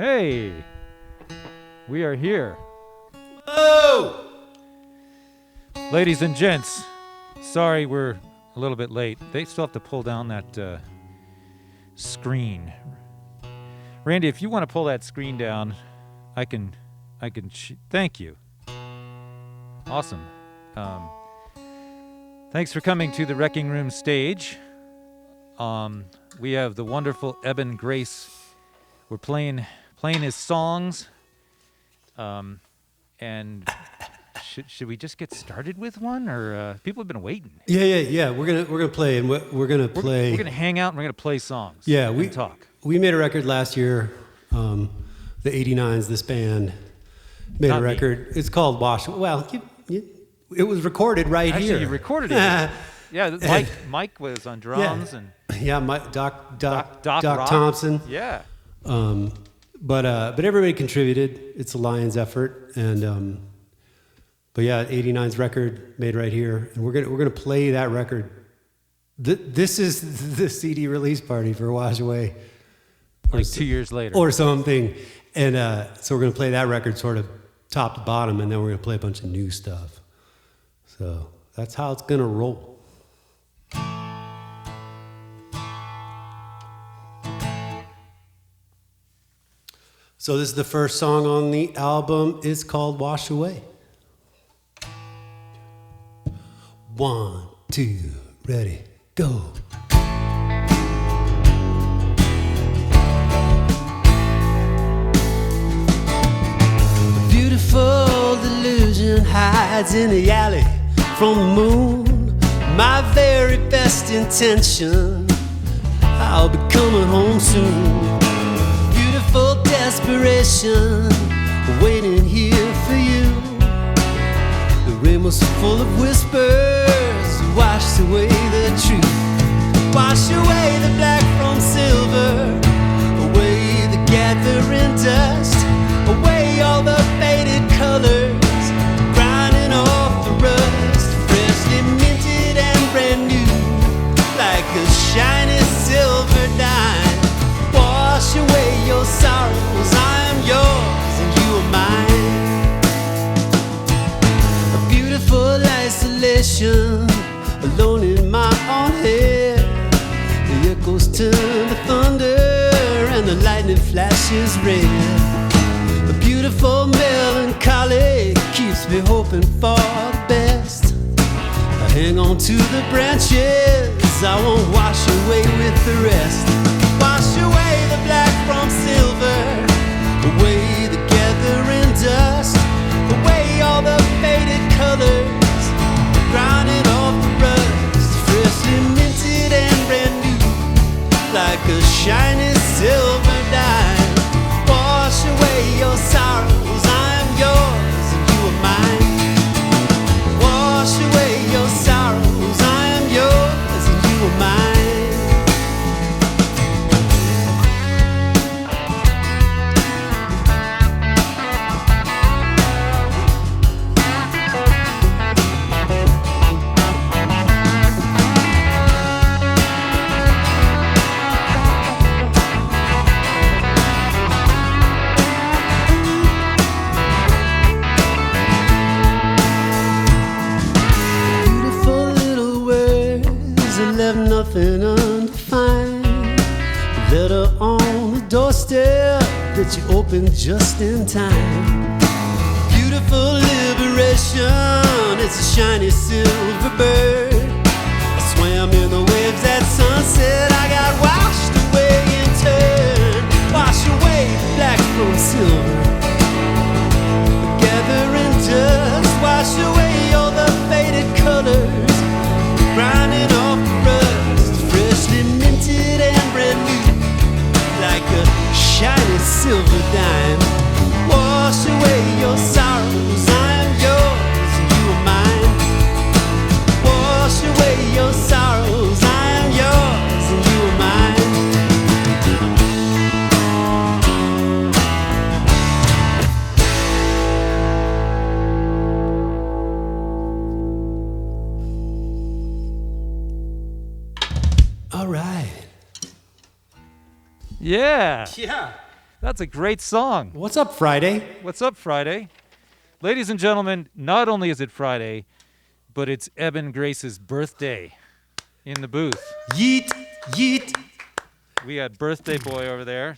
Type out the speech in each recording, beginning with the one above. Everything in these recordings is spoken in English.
Hey, we are here. Oh! Ladies and gents, sorry we're a little bit late. They still have to pull down that screen. Randy, if you want to pull that screen down, I can thank you. Awesome. Thanks for coming to the Wreckingroom stage. We have the wonderful Eben Grace. We're playing his songs. And should we just get started with one, or people have been waiting? Yeah. We're gonna play, and we're gonna play. We're gonna hang out and we're gonna play songs. Yeah, we talk. We made a record last year. The '89s. This band made Not a record. Me. It's called Wash. Well, it was recorded right Actually, here. You recorded it. Yeah, Mike was on drums and Doc Rock. Thompson. Yeah. But everybody contributed. It's a Lions effort, and but yeah, '89's record made right here, and we're gonna play that record. This is the CD release party for Wash Away, like 2 years later or something, and so we're gonna play that record sort of top to bottom, and then we're gonna play a bunch of new stuff. So that's how it's gonna roll. So this is the first song on the album. It's called Wash Away. 1, 2, ready, go. A beautiful delusion hides in the alley from the moon. My very best intention, I'll be coming home soon. Beautiful desperation, waiting here for you. The rain was full of whispers, washed away the truth. Wash away the black from silver, away the gathering dust, away all the faded colors, grinding off the rust. Freshly minted and brand new, like a shiny silver dime. Wash away your sorrows, I am yours and you are mine. A beautiful isolation, alone in my own head. The echoes turn to thunder and the lightning flashes red. A beautiful melancholy keeps me hoping for the best. I hang on to the branches, I won't wash away with the rest. Wash away the black from silver, away the gathering dust, away all the faded colors, grinding off the rust. Freshly minted and brand new, like a shiny silver dime. Wash away your sorrows, I am yours and you are mine. Wash away your sorrows, I am yours and you are mine. Nothing undefined. A letter on the doorstep that you opened just in time. Beautiful liberation, it's a shiny silver bird. I swam in the waves at sunset, I got washed away in turn. Wash away the black from silver, the gathering dust. Wash away all the faded colors, grinding off the rust. Freshly minted and brand new, like a shiny silver dime. Wash away your sorrows, I am yours and you are mine. Wash away your sorrows, I am yours and you are mine. All right. Yeah. Yeah. That's a great song. What's up, Friday? What's up, Friday? Ladies and gentlemen, not only is it Friday, but it's Eben Grace's birthday in the booth. Yeet, yeet. We got Birthday Boy over there,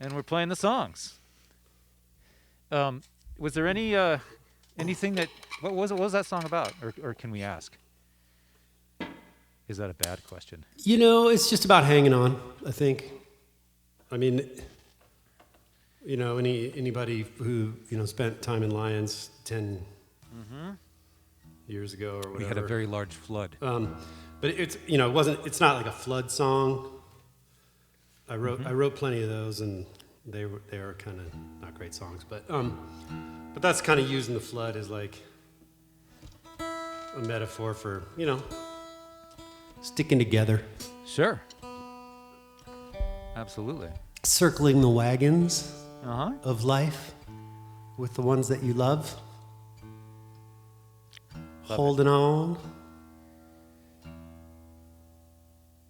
and we're playing the songs. Was there anything that... What was that song about? Or can we ask? Is that a bad question? You know, it's just about hanging on, I think. I mean, you know, anybody who, you know, spent time in Lions 10 years ago or whatever. We had a very large flood. But it's, you know, it's not like a flood song. I wrote plenty of those, and they were kind of not great songs, but that's kind of using the flood as like a metaphor for, you know, sticking together. Sure. Absolutely. Circling the wagons Uh-huh. of life with the ones that you love. Holding on.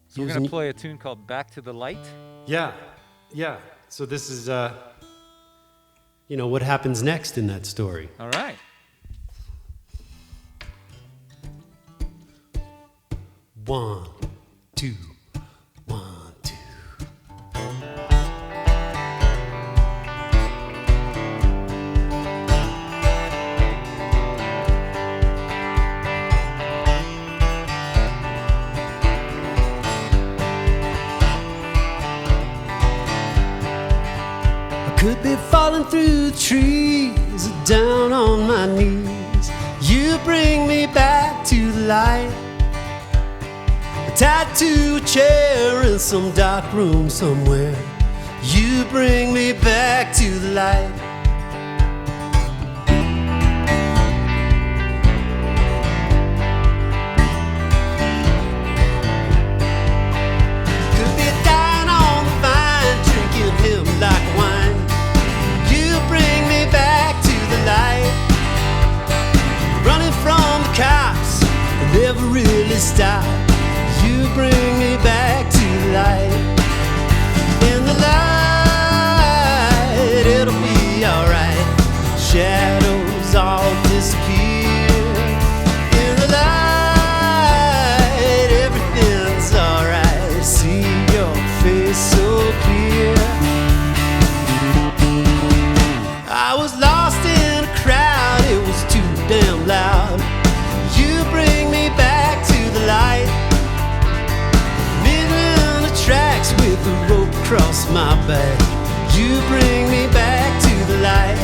So we're going to play a tune called Back to the Light. Yeah. So this is, you know, what happens next in that story. All right. One, two, 1, 2. I could be falling through the trees, down on my knees. You bring me back to the light. Tied to a chair in some dark room somewhere. You bring me back to the light. Could be dying on the vine, drinking him like wine. You bring me back to the light. Running from the cops, I never really stop. You bring me back to light. In the light, it'll be alright. Shadows all disappear. In the light, everything's alright. See your face so clear. I was lost in a crowd, it was too damn loud. You bring me back to the light. Tracks with a rope across my back. You bring me back to the light.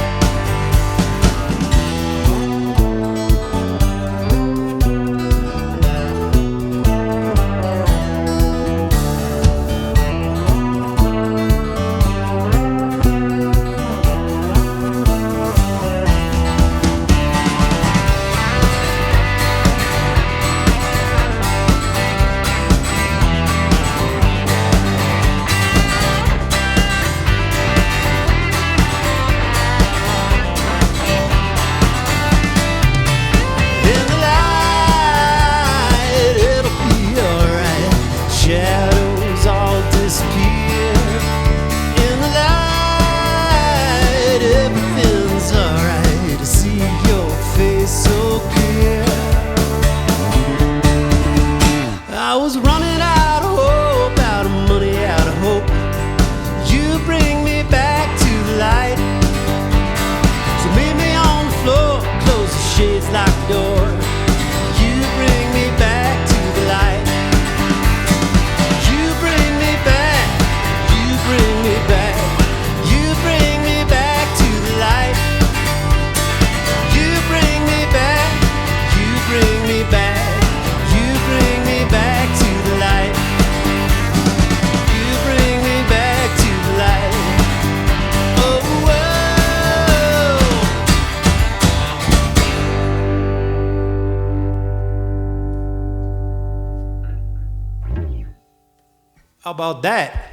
How about that?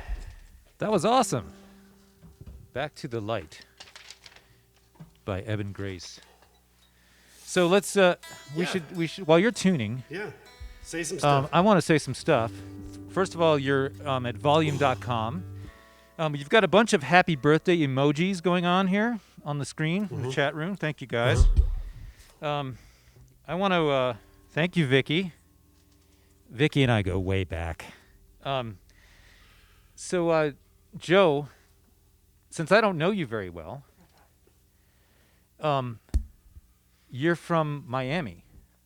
That was awesome. Back to the Light by Eben Grace. So let's we should while you're tuning, say some stuff. I want to say some stuff. First of all, you're at volume.com, You've got a bunch of happy birthday emojis going on here on the screen in the chat room. Thank you, guys. I want to thank you, Vicky. Vicky and I go way back. So, Joe, since I don't know you very well, you're from Miami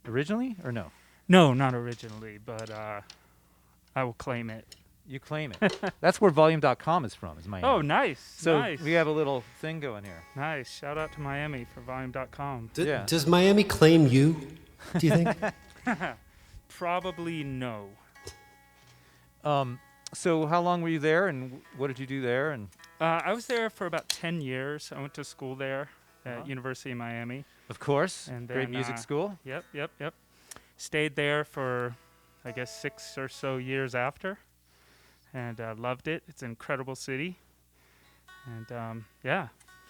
originally, or no? No, not originally, but I will claim it. You claim it. That's where volume.com is from, is Miami. Oh, nice. So nice. we have a little thing going here. Nice. Shout out to Miami for volume.com. Yeah. Does Miami claim you, do you think? Probably no. So how long were you there, and what did you do there? And I was there for about 10 years. I went to school there at University of Miami. of course, And great then, music school. Yep. Stayed there for, I guess, 6 or so years after, and loved it. It's an incredible city, and yeah.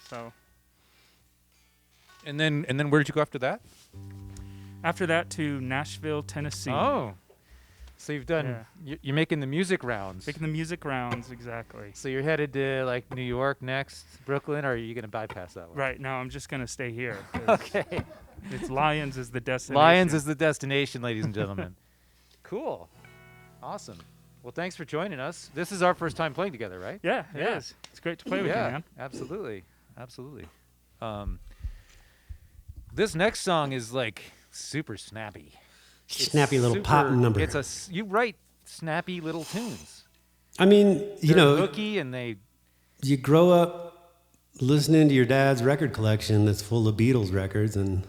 So And then where did you go after that? after that to Nashville, Tennessee. Oh, so you've done. You're making the music rounds. Making the music rounds, exactly. So you're headed to like New York next, Brooklyn, or are you gonna bypass that one? Right, no, I'm just going to stay here. 'Cause Okay. It's Lions is the destination. Lions is the destination, ladies and gentlemen. Cool. Awesome. Well, thanks for joining us. This is our first time playing together, right? Yeah, it Yeah. is. It's great to play with you, man. Absolutely. This next song is like super snappy. It's Snappy little pop number. It's you write snappy little tunes. I mean, you They're know, hooky and they. you grow up listening to your dad's record collection that's full of Beatles records, and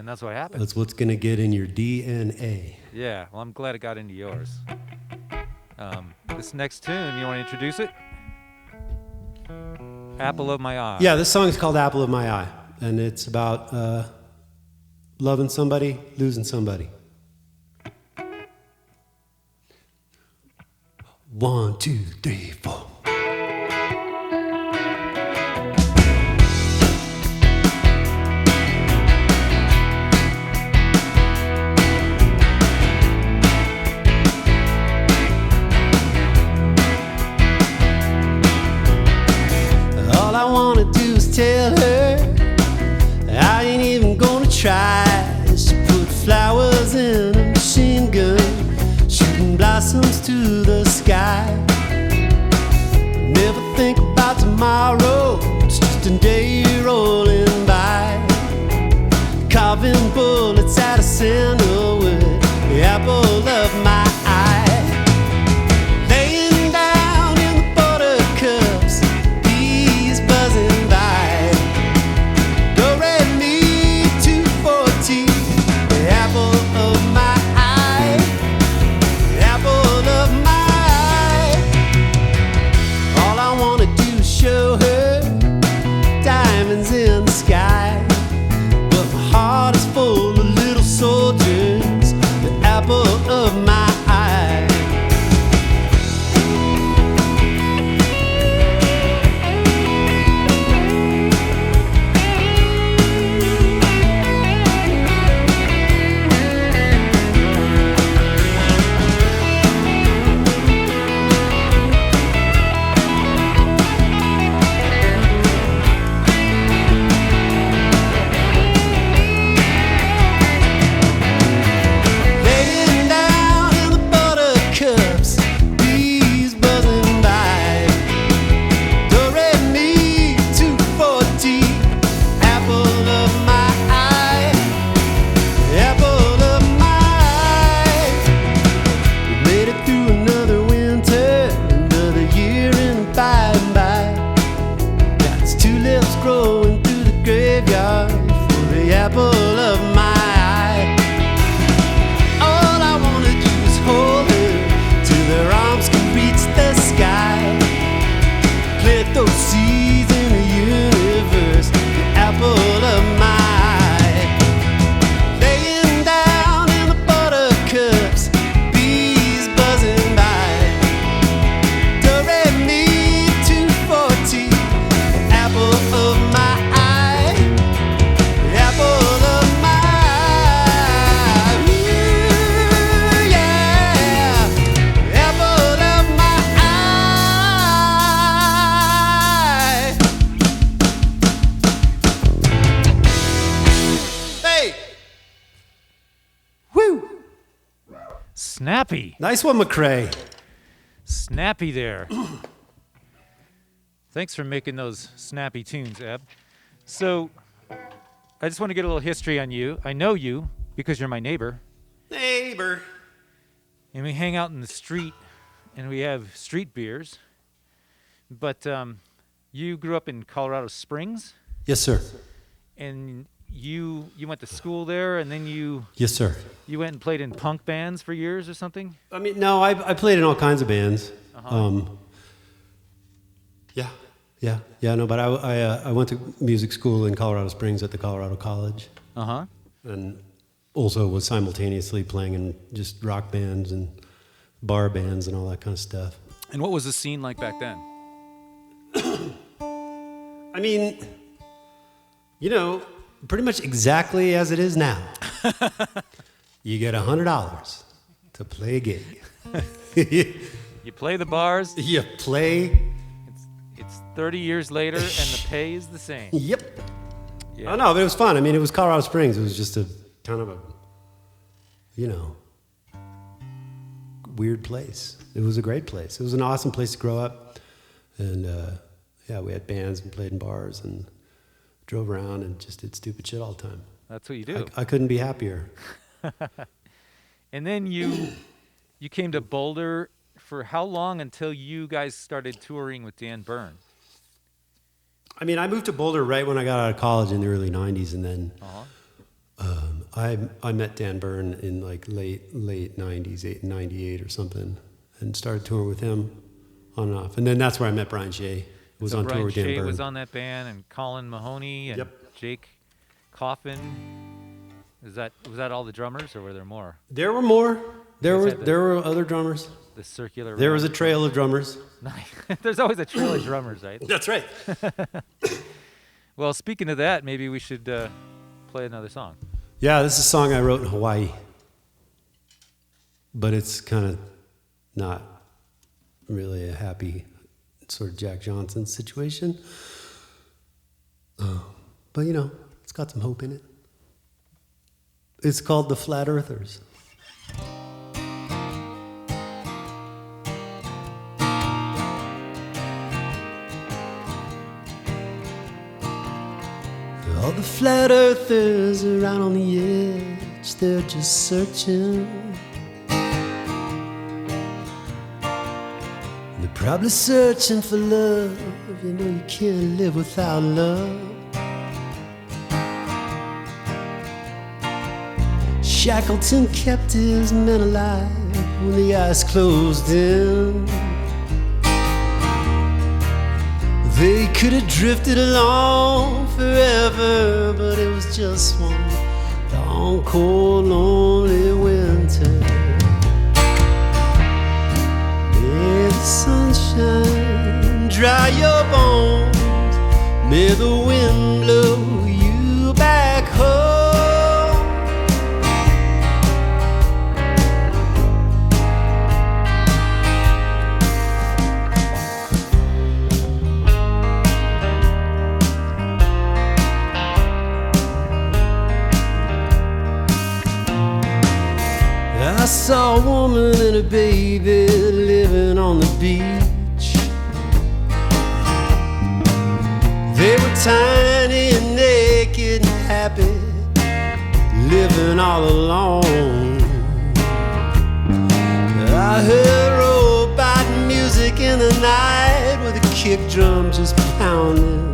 that's what happens. that's what's going to get in your DNA. Yeah. Well, I'm glad it got into yours. This next tune, you want to introduce it? Apple of My Eye. Yeah, this song is called Apple of My Eye, and it's about loving somebody, losing somebody. 1, 2, 3, 4. All I wanna do is tell her I ain't even gonna try. She put flowers in a machine gun, shooting blossoms to the sky. Never think about tomorrow, it's just a day rolling by. Carving bullets out of sandalwood, the apple of my eye. Laying down in the buttercups, bees buzzing by. Do re mi 240, the apple of my eye, the apple of my eye. All I wanna do is show her diamonds in the sky, but my heart is full of little soldiers snappy. Nice one, McCrae. Snappy there. Thanks for making those snappy tunes, Eb. So, I just want to get a little history on you. I know you because you're my neighbor. Neighbor. And we hang out in the street, and we have street beers. But you grew up in Colorado Springs, Yes, sir. and you went to school there, and then you Yes, sir. went and played in punk bands for years or something? I mean, no, I played in all kinds of bands. Yeah, no, but I went to music school in Colorado Springs at the Colorado College, Uh-huh. and also was simultaneously playing in just rock bands and bar bands and all that kind of stuff. And what was the scene like back then? I mean, pretty much exactly as it is now. You get $100 to play a gig. You play the bars, You play. it's 30 years later, and the pay is the same. Yep. Yeah. Oh no, but it was fun. I mean, it was Colorado Springs. It was just a kind of a, weird place. It was a great place. It was an awesome place to grow up, and we had bands and played in bars and drove around and just did stupid shit all the time. That's what you do. I couldn't be happier. And then you came to Boulder for how long until you guys started touring with Dan Byrne? I mean, I moved to Boulder right when I got out of college in the early '90s, and then I met Dan Byrne in like late '90s, '98 or something, and started touring with him on and off. And then that's where I met Brian Schey. Was So on Brian tour with Dan Schey Byrne. was on that band, and Colin Mahoney, and Yep. Jake Coffin. Was that all the drummers, or were there more? There were more. There You were guys had there were other drummers. The circular. There was a round. trail of drummers. Nice. There's always a trail of drummers, right? That's right. Well, speaking of that, maybe we should play another song. Yeah, this is a song I wrote in Hawaii, but it's kind of not really a happy sort of Jack Johnson situation. But it's got some hope in it. It's called The Flat Earthers. All the flat earthers are out on the edge, they're just searching. They're probably searching for love, you can't live without love. Shackleton kept his men alive when the ice closed in. They could have drifted along forever, but it was just one long, cold, lonely winter. May the sunshine dry your bones, may the wind blow you back home. I saw a woman and a baby living on the beach. They were tiny and naked and happy, living all alone. I heard robot music in the night with a kick drum just pounding.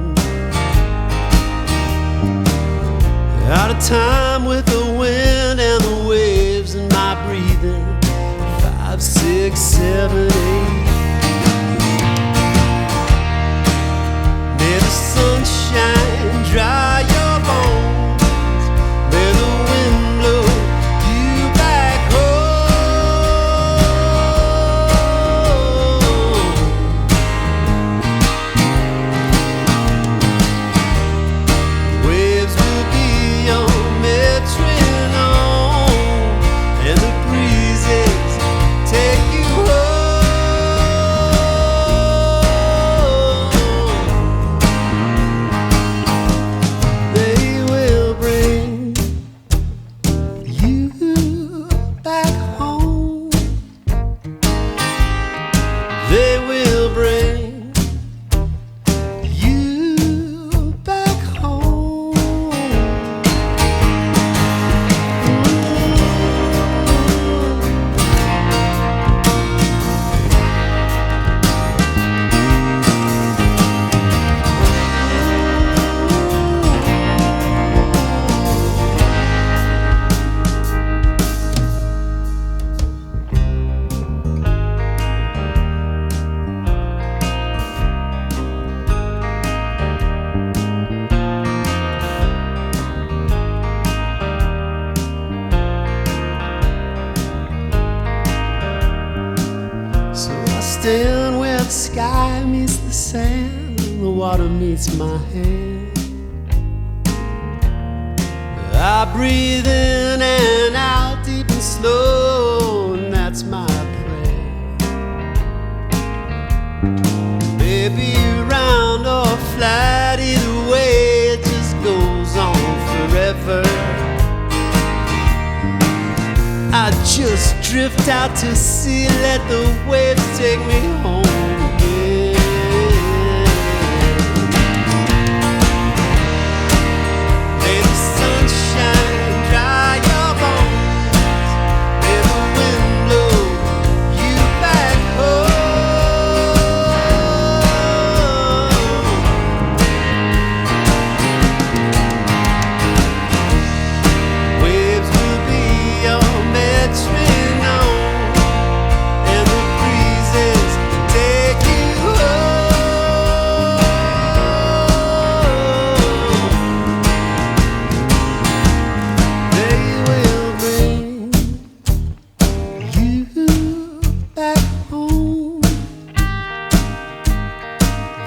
Out of time with the wind and the waves and my breathing. 5, 6, 7, 8. May the sunshine dry your bones. May the wind blow you back home. Waves will be your metronome, and the breezes take you home. sky meets the sand, the water meets my hand. I breathe in and out deep and slow, and that's my prayer. Maybe round or flat, either way, it just goes on forever. I just drift out to sea, let the waves take me home again. May the sunshine dry your bones, may the wind blow you back home. Waves will be your metronome, and the breezes take you home. They will bring you back home.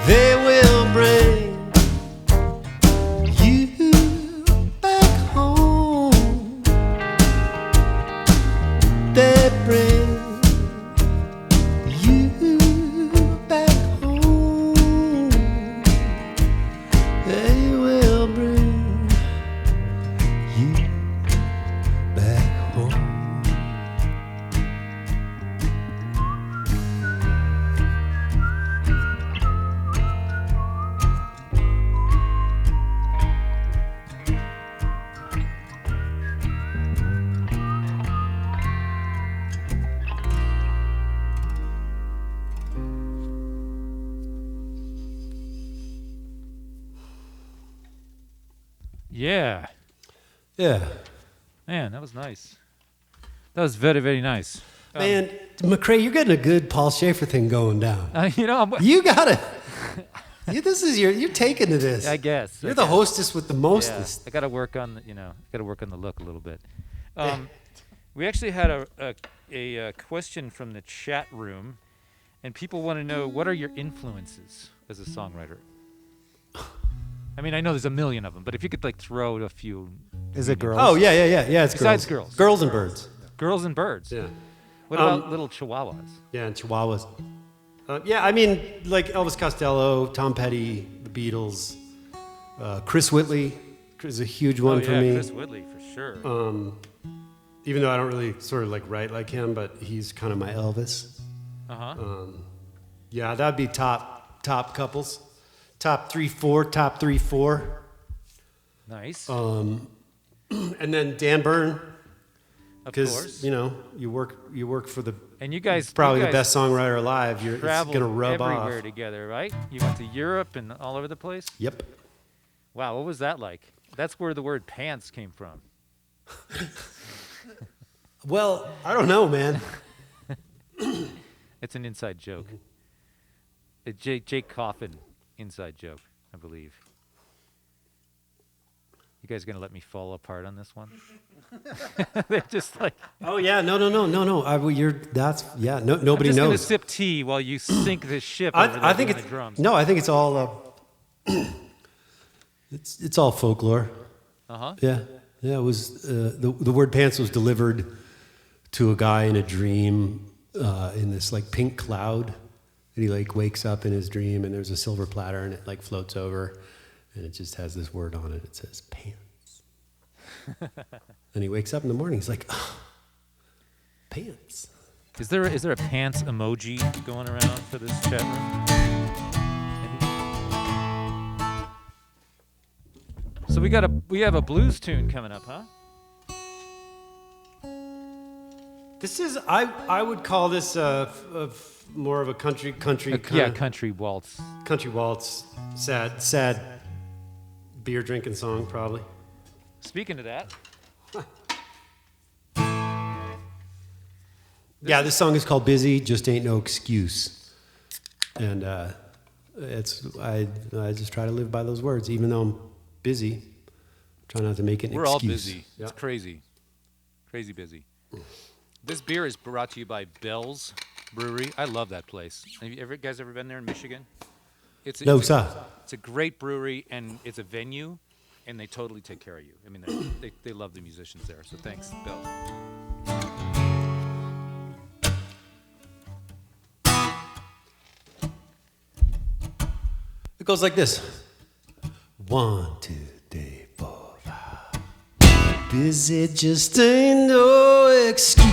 They will bring you back home. They bring you back home. They will bring you back home. Yeah. Yeah. Man, that was nice. That was very, very nice. Man, McCrae, you're getting a good Paul Schaefer thing going down. You got it. You're taking to this. I guess. You're the hostess with the Yeah, mostest. I got to work on the look a little bit. We actually had a question from the chat room, and people want to know, what are your influences as a songwriter? I mean, I know there's a million of them, but if you could like throw a few. Is it girls? Oh, yeah. It's Besides girls. girls. Girls and birds. Girls and birds. Yeah. What about little chihuahuas? Yeah, and Chihuahuas. Yeah, I mean, like Elvis Costello, Tom Petty, the Beatles, Chris Whitley is a huge one for me. Chris Whitley for sure. Even though I don't really sort of like write like him, but he's kind of my Elvis. Yeah, that'd be top couples. Top 3, 4. Nice. And then Dan Byrne, of because course. you work for the And you guys probably you the guys best songwriter alive. It's traveled gonna rub everywhere off. together, right? You went to Europe and all over the place. Yep. Wow, what was that like? That's where the word pants came from. Well, I don't know, man. It's an inside joke. A Jake Coffin inside joke, I believe. You guys gonna let me fall apart on this one? They're just like. Oh yeah, no. Nobody I'm just knows. gonna sip tea while you sink this ship over there I think doing it's the drums. no. I think it's all. It's all folklore. Yeah. It was the word pants was delivered to a guy in a dream in this like pink cloud, and he like wakes up in his dream, and there's a silver platter, and it like floats over, and it just has this word on it. It says pants. And he wakes up in the morning. He's like, oh, pants. Is there a pants emoji going around for this chat room? So we have a blues tune coming up, huh? This is I would call this more of a country Yeah, country waltz. country waltz, sad beer drinking song probably. Speaking of that, Yeah, this song is called "Busy Just Ain't No Excuse," and I just try to live by those words, even though I'm busy. Try not to make it an we're all excuse. busy. Yeah. It's crazy busy. This beer is brought to you by Bell's Brewery. I love that place. Have you guys ever been there in Michigan? No, sir. It's a great brewery, and it's a venue, and they totally take care of you. I mean, they love the musicians there. So thanks, Bill. It goes like this. 1, 2, 3, 4, 5. Busy just ain't no excuse.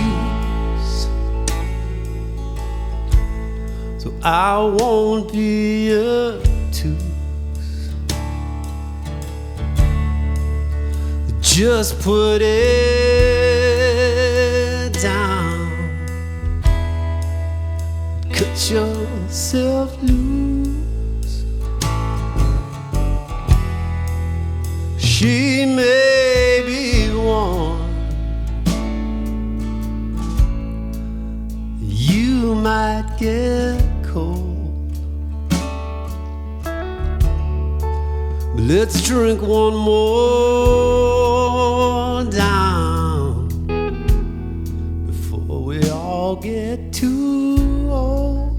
So I won't be obtuse. Just put it down. Cut yourself loose. She may be warm. You might get cold. But let's drink one more down before we all get too old.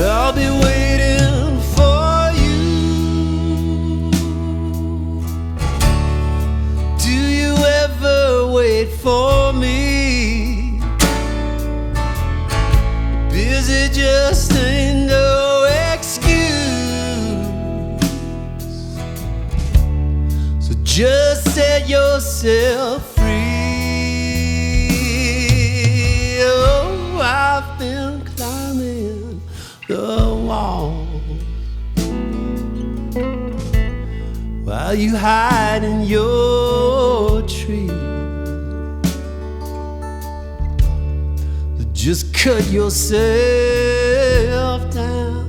I'll be waiting for you. Do you ever wait for me? Busy just ain't no excuse. So just set yourself free. Oh, I've been climbing the wall while you hide in your tree. So just cut yourself down.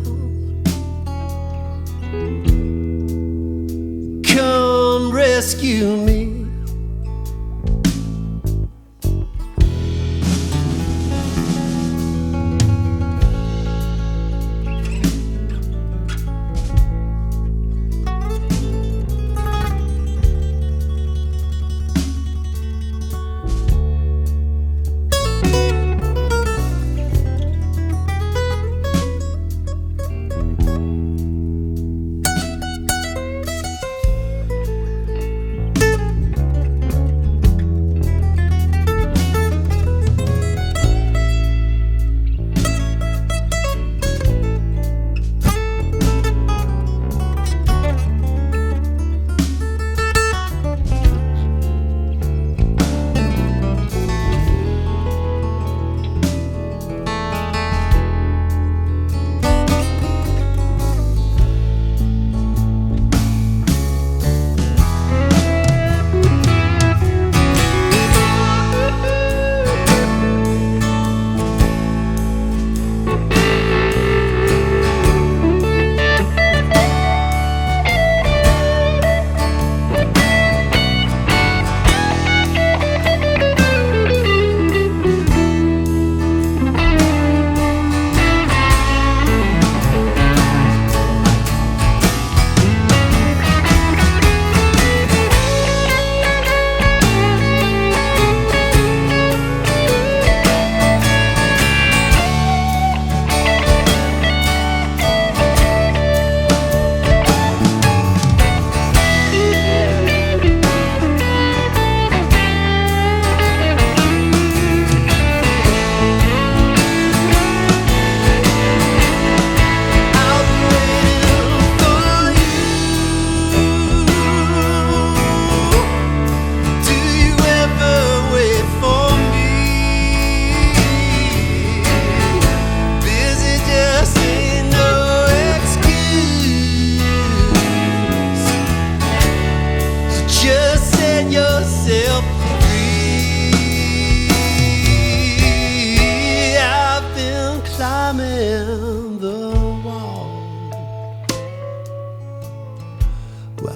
Come rescue me.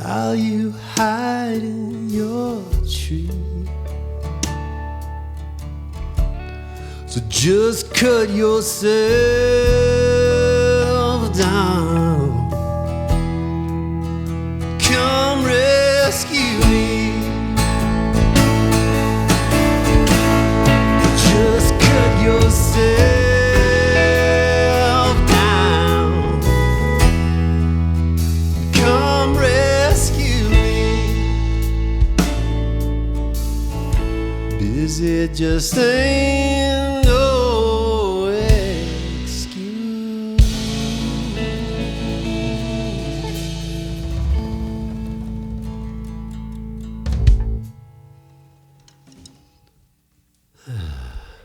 while you hide in your tree. So just cut yourself down. Come rescue me. 'cause it just ain't no excuse.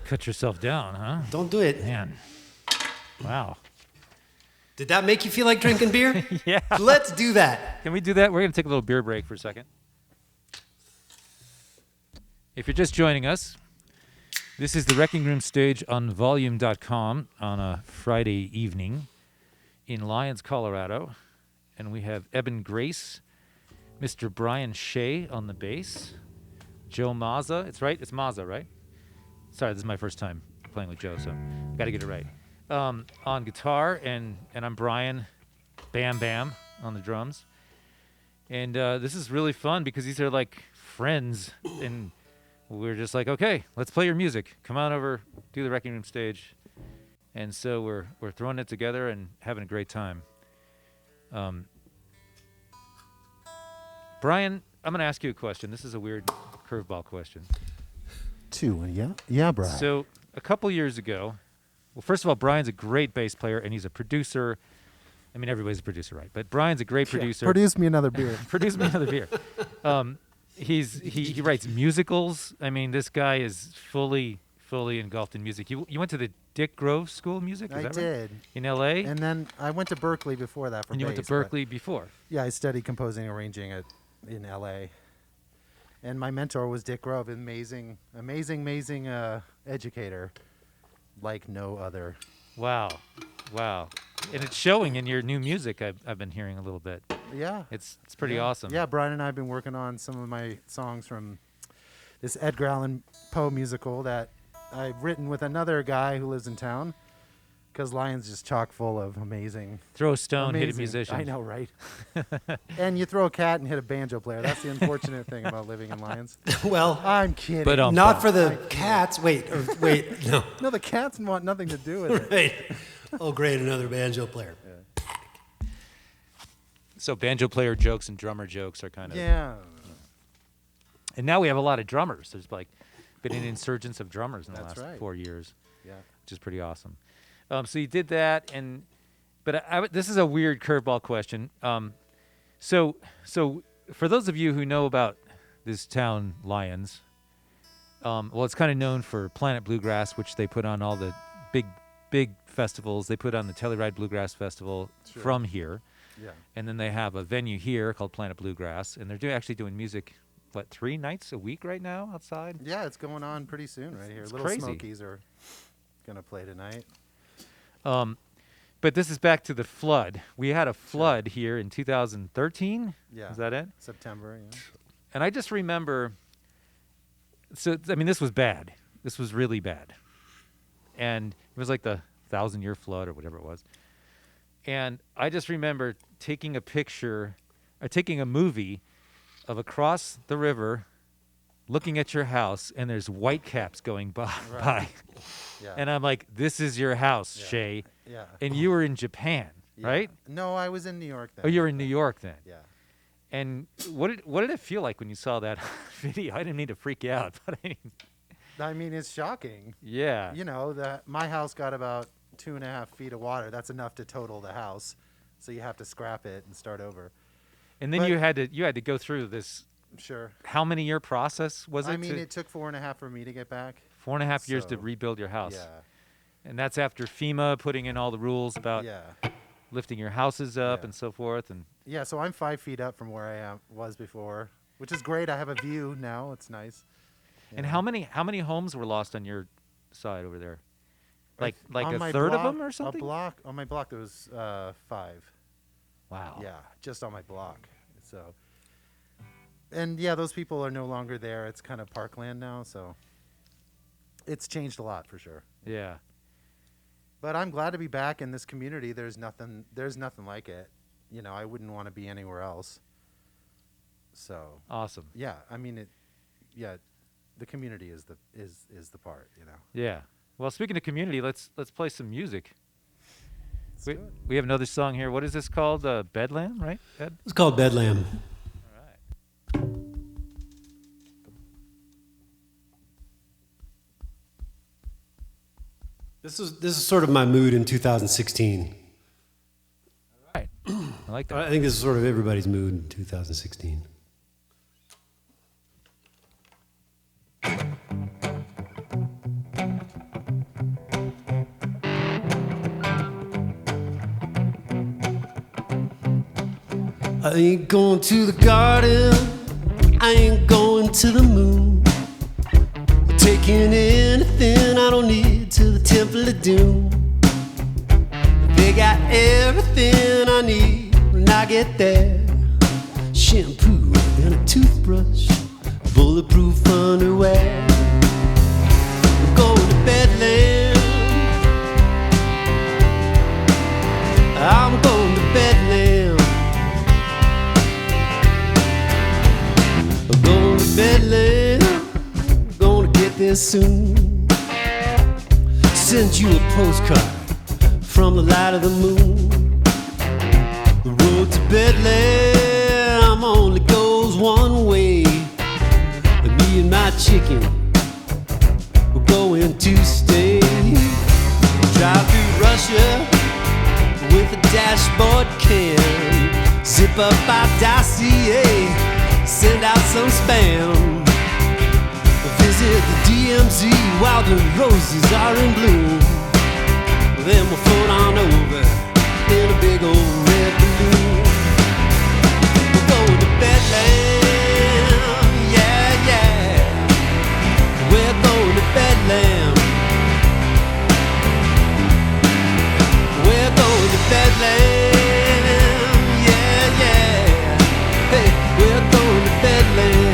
Cut yourself down, huh? Don't do it. Man. Wow. Did that make you feel like drinking beer? Yeah. Let's do that. Can we do that? We're going to take a little beer break for a second. If you're just joining us, this is the Wreckingroom stage on volume.com on a Friday evening in Lyons, Colorado. And we have Eben Grace, Mr. Brian Schey on the bass, Joe Mazza. It's right? It's Mazza, right? Sorry, this is my first time playing with Joe, so got to get it right. On guitar, and I'm Brian Bam Bam on the drums. And this is really fun because these are like friends, and we're just like, okay, let's play your music. Come on over, do the Wreckingroom stage. And so we're throwing it together and having a great time. Brian, I'm going to ask you a question. This is a weird curveball question. Yeah, Brian. So a couple years ago, well, first of all, Brian's a great bass player, and he's a producer. I mean, everybody's a producer, right? But Brian's a great producer. Produce me another beer. Produce me another beer. He writes musicals. I mean, this guy is fully engulfed in music. You went to the Dick Grove School of Music? Is I that did. Right? In L.A.? And then I went to Berkeley before that for And you went to bass, but- Berkeley before? Yeah, I studied composing and arranging in L.A. And my mentor was Dick Grove, amazing educator, like no other. Wow. And it's showing in your new music. I've been hearing a little bit. Yeah. It's pretty awesome. Yeah, Brian and I have been working on some of my songs from this Edgar Allan Poe musical that I've written with another guy who lives in town, because Lyons just chock full of amazing. Throw a stone, hit a amazing- musician. I know, right? And you throw a cat and hit a banjo player. That's the unfortunate thing about living in Lyons. Well, I'm kidding. But, not for the cats. Wait, no. No, the cats want nothing to do with it. Right. Oh, great, another banjo player. So banjo player jokes and drummer jokes are kind of... Yeah. And now we have a lot of drummers. There's like been an insurgence of drummers in the That's last right. 4 years, Yeah. which is pretty awesome. So you did that, but this is a weird curveball question. So for those of you who know about this town, Lyons, well, it's kind of known for Planet Bluegrass, which they put on all the big festivals. They put on the Telluride Bluegrass Festival Sure. from here, Yeah. and then they have a venue here called Planet Bluegrass, and they're actually doing music, 3 nights a week right now outside? Yeah, it's going on pretty soon right here. It's Little crazy. Smokies are gonna play tonight. But this is back to the flood. We had a flood here in 2013. Yeah. Is that it? September. Yeah. And I just remember, this was bad. This was really bad. And it was like the 1,000-year flood or whatever it was. And I just remember taking a movie of across the river, looking at your house, and there's whitecaps going by. Right. Yeah. And I'm like, this is your house, Yeah. Schey. Yeah. And you were in Japan, Yeah. right? No, I was in New York then. Oh, you were in New York then. Yeah. And what did it feel like when you saw that video? I didn't mean to freak you out, but I mean, it's shocking. yeah. You know, my house got about 2.5 feet of water. That's enough to total the house. So you have to scrap it and start over. And then but- you had to go through this. Sure. How many year process was it? I mean, it took 4.5 for me to get back. 4.5 years to so- rebuild your house. Yeah. And that's after FEMA putting in all the rules about Yeah. lifting your houses up Yeah. and so forth. And Yeah. So I'm 5 feet up from where I was before, which is great. I have a view now. It's nice. and Yeah. how many homes were lost on your side over there? Like On a my third of block- them or something? A block on my block there was 5. Wow. Yeah, just on my block. So, and yeah, those people are no longer there. It's kind of parkland now, so it's changed a lot for sure. Yeah. But I'm glad to be back in this community. There's nothing like it. You know, I wouldn't want to be anywhere else. So, Awesome. yeah, I mean the community is the part, you know. Yeah. Well, speaking of community, let's play some music. Let's do it. We have another song here. What is this called? Bedlam, right? Ed? It's called Bedlam. All right. This is sort of my mood in 2016. Right. I like that. I think this is sort of everybody's mood in 2016. I ain't going to the garden, I ain't going to the moon, taking anything I don't need to the Temple of Doom. They got everything I need when I get there. Shampoo and a toothbrush, bulletproof underwear. I'm going to Bedlam, I'm going to Bedlam. I'm going to Bedlam, gonna get there soon. Send you a postcard from the light of the moon. The road to Bedlam only goes one way. And me and my chicken, we're going to stay. Drive through Russia with a dashboard cam. Zip up our dossier, send out some spam. Visit the DMZ while the roses are in bloom. Then we'll float on over in a big old red balloon. We're going to Bedlam, yeah, yeah. We're going to Bedlam. We're going to Bedlam, yeah, yeah. Hey, we're going to Bedlam.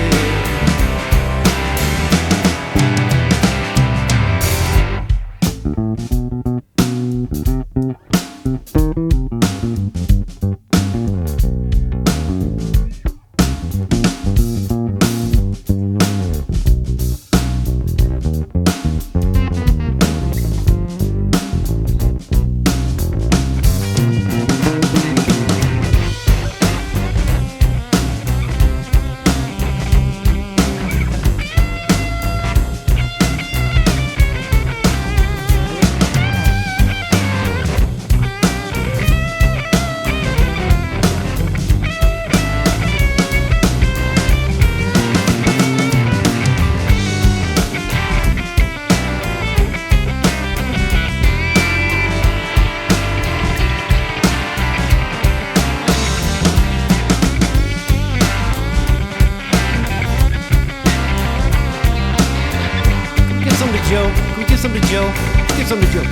Give some to Joe.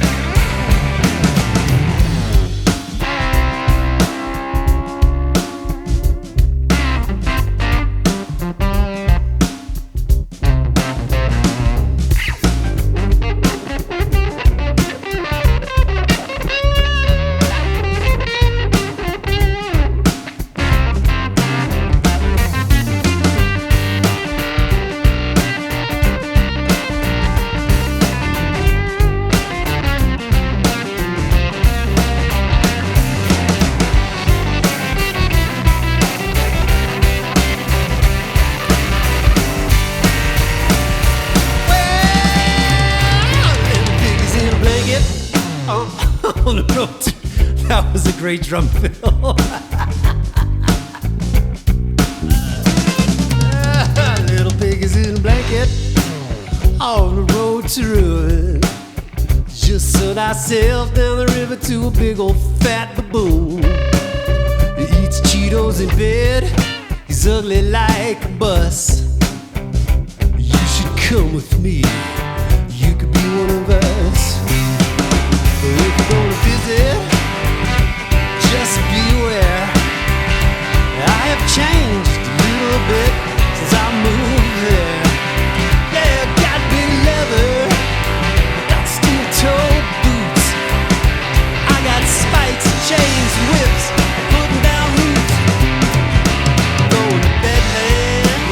On the road to, that was a great drum fill. Little pig is in a blanket on the road to ruin. Just sold ourselves down the river to a big old fat baboon. He eats Cheetos in bed, he's ugly like a bus. You should come with me, you could be one of us. If you're gonna visit, just beware. I have changed a little bit since I moved there. Yeah, I got big leather, I got steel-toed boots, I got spikes, chains, whips, putting down roots. Going to Bedlam,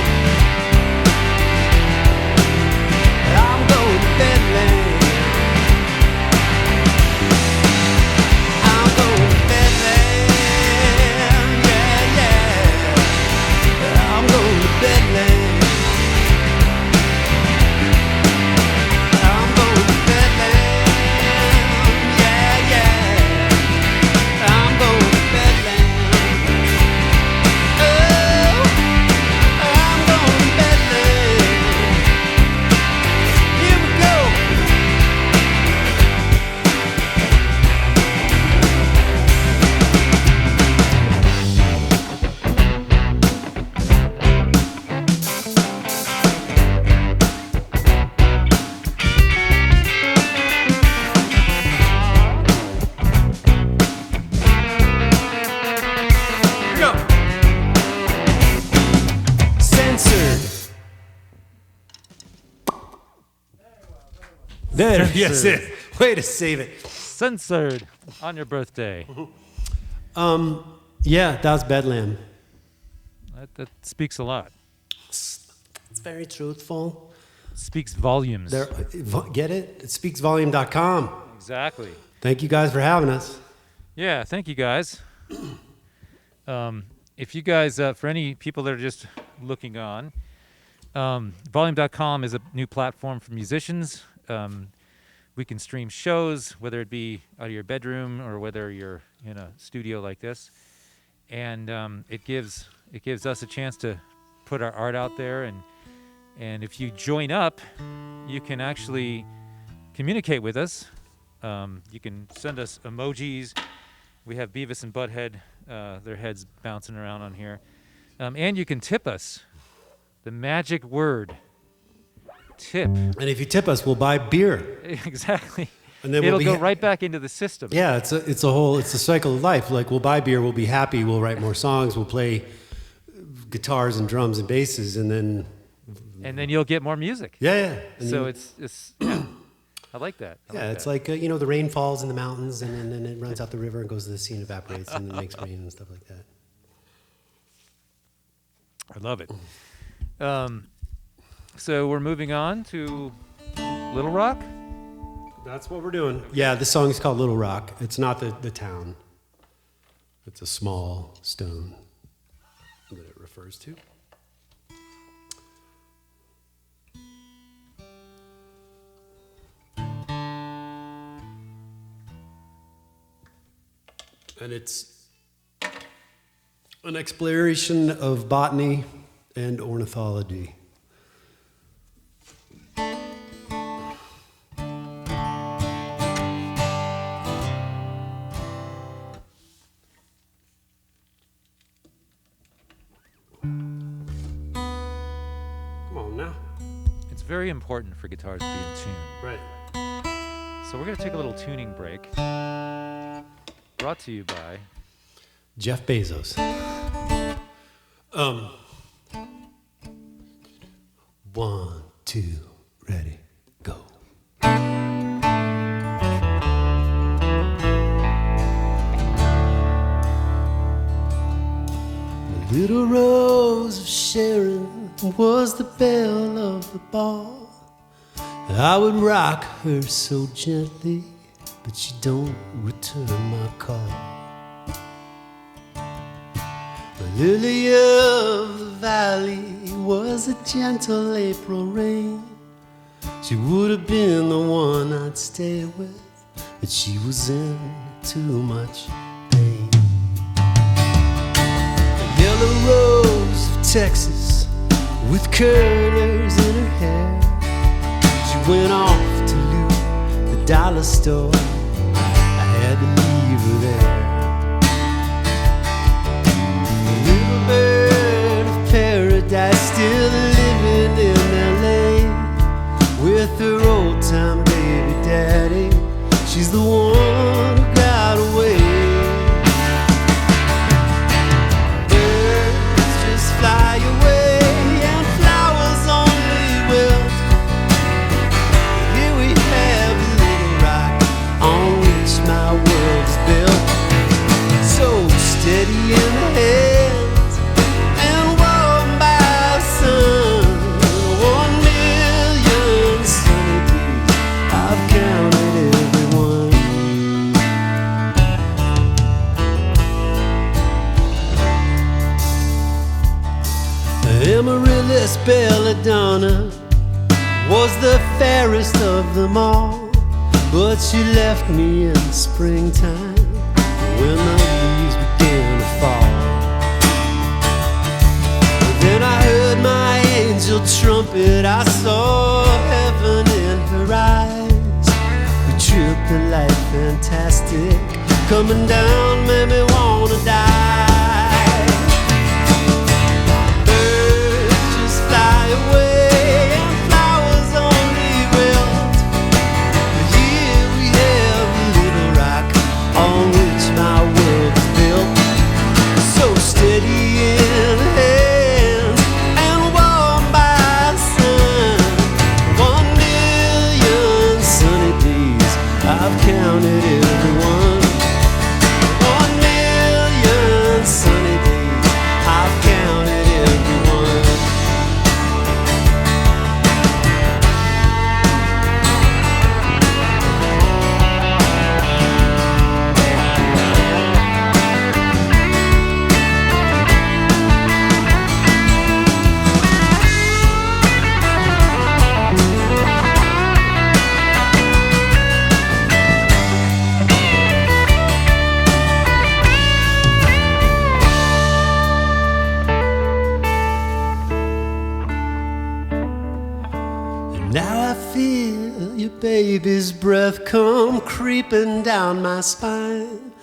I'm going to Bedlam. I'm going to There, yes, it. Way to save it. Censored on your birthday. Yeah, that was Bedlam. That speaks a lot. It's very truthful. Speaks volumes. Get it? It speaksvolume.com. Exactly. Thank you guys for having us. Yeah, thank you guys. If you guys, for any people that are just looking on, volume.com is a new platform for musicians. We can stream shows, whether it be out of your bedroom or whether you're in a studio like this, and it gives us a chance to put our art out there. And if you join up, you can actually communicate with us. You can send us emojis. We have Beavis and Butthead, their heads bouncing around on here, and you can tip us. The magic word. Tip. And if you tip us, we'll buy beer. Exactly. And then it'll go right back into the system. Yeah, it's a cycle of life. Like, we'll buy beer, we'll be happy, we'll write more songs, we'll play guitars and drums and basses, and then you'll get more music. Yeah. So it's yeah. I like that. It's like the rain falls in the mountains, and then it runs out the river and goes to the sea and evaporates, and it makes rain and stuff like that. I love it. So we're moving on to Little Rock? That's what we're doing. Yeah, this song is called Little Rock. It's not the town. It's a small stone that it refers to. And it's an exploration of botany and ornithology. It's very important for guitars to be in tune. Right. So we're going to take a little tuning break. Brought to you by Jeff Bezos. 1, 2, ready, go. The little rose of Sharon was the belle of the ball. I would rock her so gently, but she don't return my call. The lily of the valley was a gentle April rain. She would have been the one I'd stay with, but she was in too much pain. The yellow rose of Texas with curlers in her hair, she went off to loot the dollar store. I had to leave her there. The little bird of paradise still living in LA with her old time baby daddy. She's the one who got away. Birds just fly away and flowers only wilt. Here we have a little rock on which my world is built. So steady in the hands and warm by the sun. 1 million sunny days, I've counted everyone. Amaryllis belladonna was the fairest of them all, but she left me in the springtime when the leaves began to fall. Then I heard my angel trumpet, I saw heaven in her eyes. We tripped the light fantastic, coming down made me wanna die. Birds just fly away and flowers only wilt. But here we have a little rock on which my world is built. So steady in the hands and warm by the sun. 1 million sun Now I feel your baby's breath come creeping down my spine,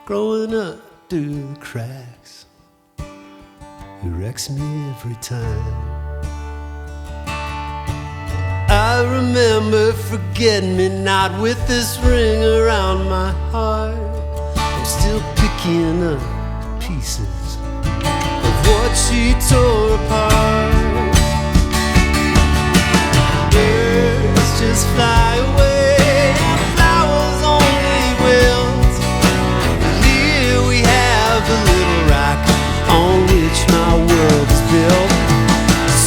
growing up through the cracks. It wrecks me every time. I remember forgetting me not with this ring around my heart. I'm still picking up pieces of what she tore apart. Birds just fly away, flowers only wilt. Here we have the little rock on which my world is built.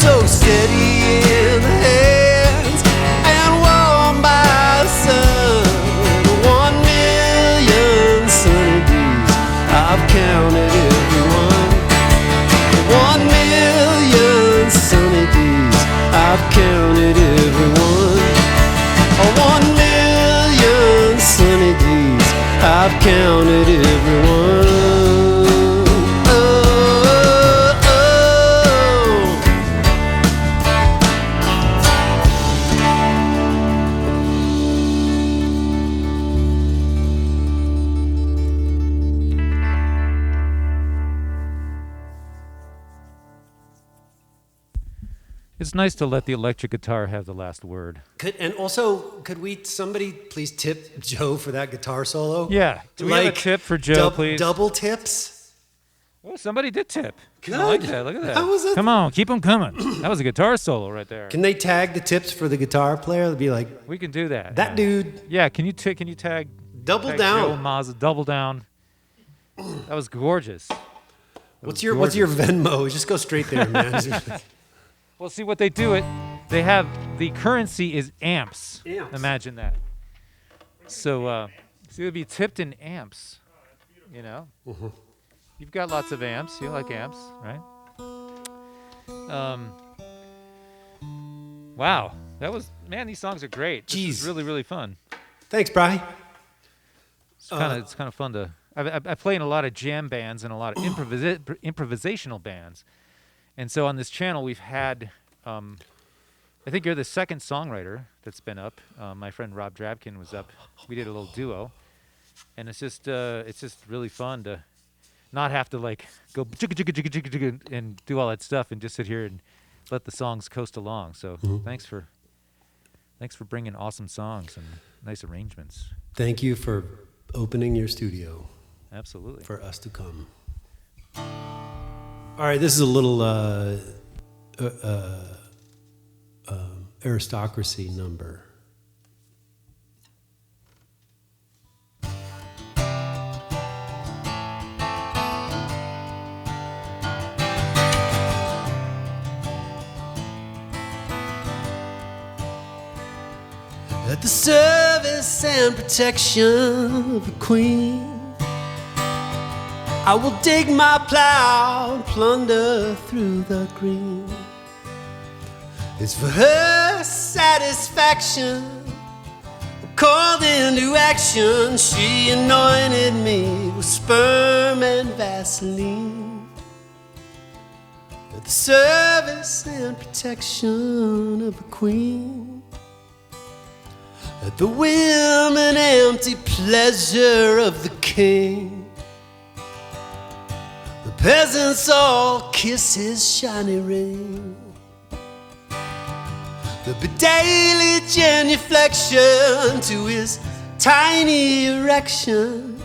So steady in the hands and warm by the sun. 1 million sunny days, I've counted everyone. 1 million sunny days, I've counted everyone. 1 million sunny days, I've counted everyone. It's nice to let the electric guitar have the last word. Could somebody please tip Joe for that guitar solo? Yeah. Do we have a tip for Joe, please? Double tips? Oh, somebody did tip. Good. I like that. Look at that. How was it? Come on, keep them coming. That was a guitar solo right there. Can they tag the tips for the guitar player? It'd be like, We can do that. that dude, Yeah, can you tag double tag down. Joe Mazza, double down. That was gorgeous. What's your Venmo? Just go straight there, man. Well, see what they do they have the currency is amps. Amps. Imagine that. So it would be tipped in amps, you know? Mhm. You've got lots of amps. You like amps, right? Wow. These songs are great. This is Jeez. really, really fun. Thanks, Bri. It's kind of fun to. I play in a lot of jam bands and a lot of improvisational bands, and so on this channel we've had. I think you're the second songwriter that's been up. My friend Rob Drabkin was up. We did a little duo, and it's just really fun to not have to like go and do all that stuff and just sit here and let the songs coast along. So thanks for bringing awesome songs and nice arrangements. Thank you for opening your studio Absolutely. for us to come. All right, this is a little aristocracy number. At the service and protection of the Queen, I will dig my plow and plunder through the green. It's for her satisfaction, called into action. She anointed me with sperm and Vaseline. At the service and protection of the Queen, at the whim and empty pleasure of the King. The peasants all kiss his shiny ring. The daily genuflection to his tiny erection.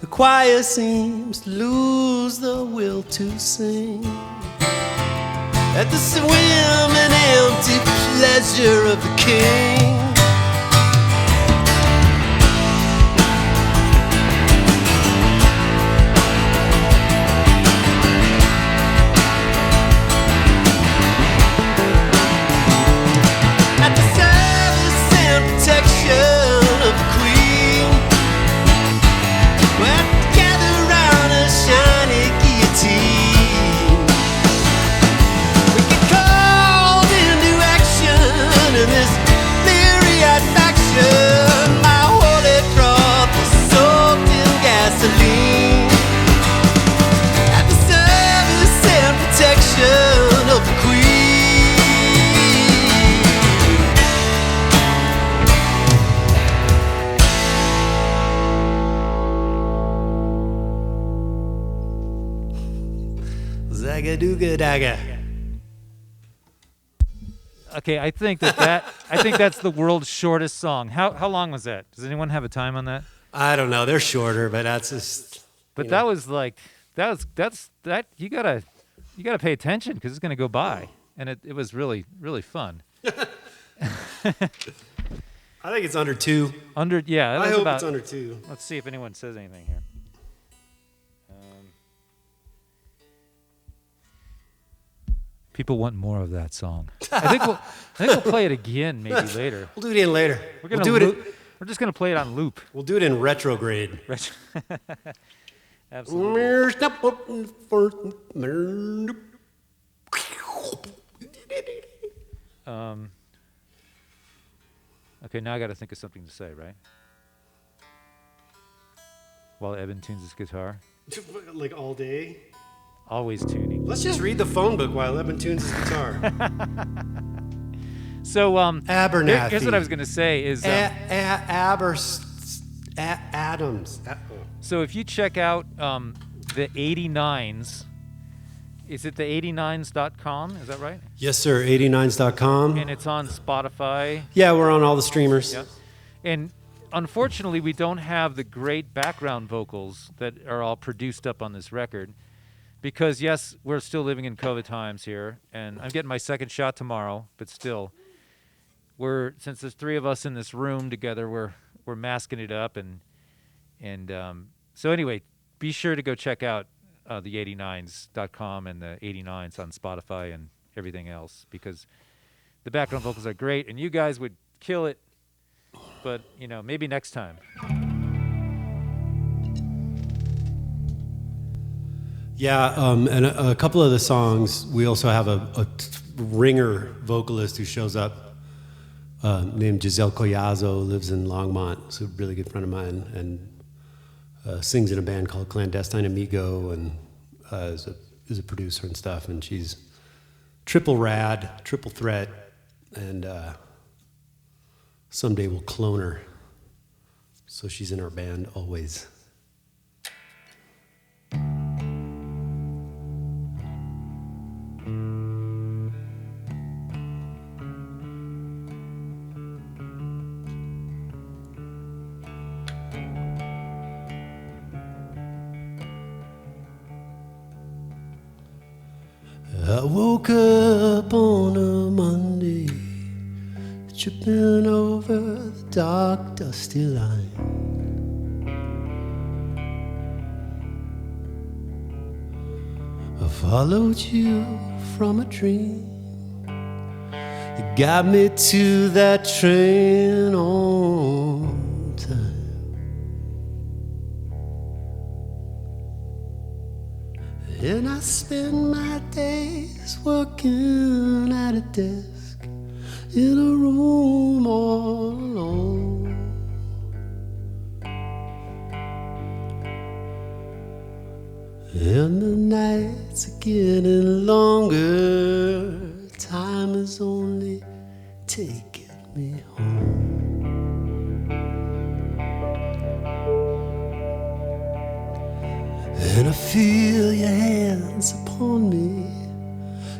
The choir seems to lose the will to sing. At the swim and empty pleasure of the King. Dagga dooga dagga. Okay, I think that's the world's shortest song. How long was that? Does anyone have a time on that? I don't know. They're shorter, but that's just. But that was like that's you gotta pay attention because it's gonna go by, and it was really fun. I think it's under 2. Yeah. I hope it's under 2. Let's see if anyone says anything here. People want more of that song. I think we'll play it again maybe later. We'll do it in later. We're just gonna play it on loop. We'll do it in retrograde. Absolutely. Okay, now I got to think of something to say, right? While Eben tunes his guitar. Like all day. Always tuning. Let's just read the phone book while Eben tunes his guitar. So, Abernathy. here's what I was gonna say is Adams. so if you check out the 89s, is it the 89s.com? Is that right? Yes, sir. 89s.com. And it's on Spotify. Yeah, we're on all the streamers. Yep. And unfortunately, we don't have the great background vocals that are all produced up on this record. Because, yes, we're still living in COVID times here, and I'm getting my second shot tomorrow, but still, since there's 3 of us in this room together, we're masking it up, and so anyway, be sure to go check out the 89s.com and the 89s on Spotify and everything else, because the background vocals are great, and you guys would kill it, but, maybe next time. Yeah, and a couple of the songs, we also have a ringer vocalist who shows up named Giselle Collazo, lives in Longmont. She's a really good friend of mine, and sings in a band called Clandestine Amigo, and is a producer and stuff. And she's triple rad, triple threat, and someday we'll clone her. So she's in our band always. I woke up on a Monday, tripping over the dark, dusty line. I followed you from a dream. You got me to that train on time. And I spend my days working at a desk in a room all alone. And the nights are getting longer. Time is only taking me home. And I feel your hands upon me.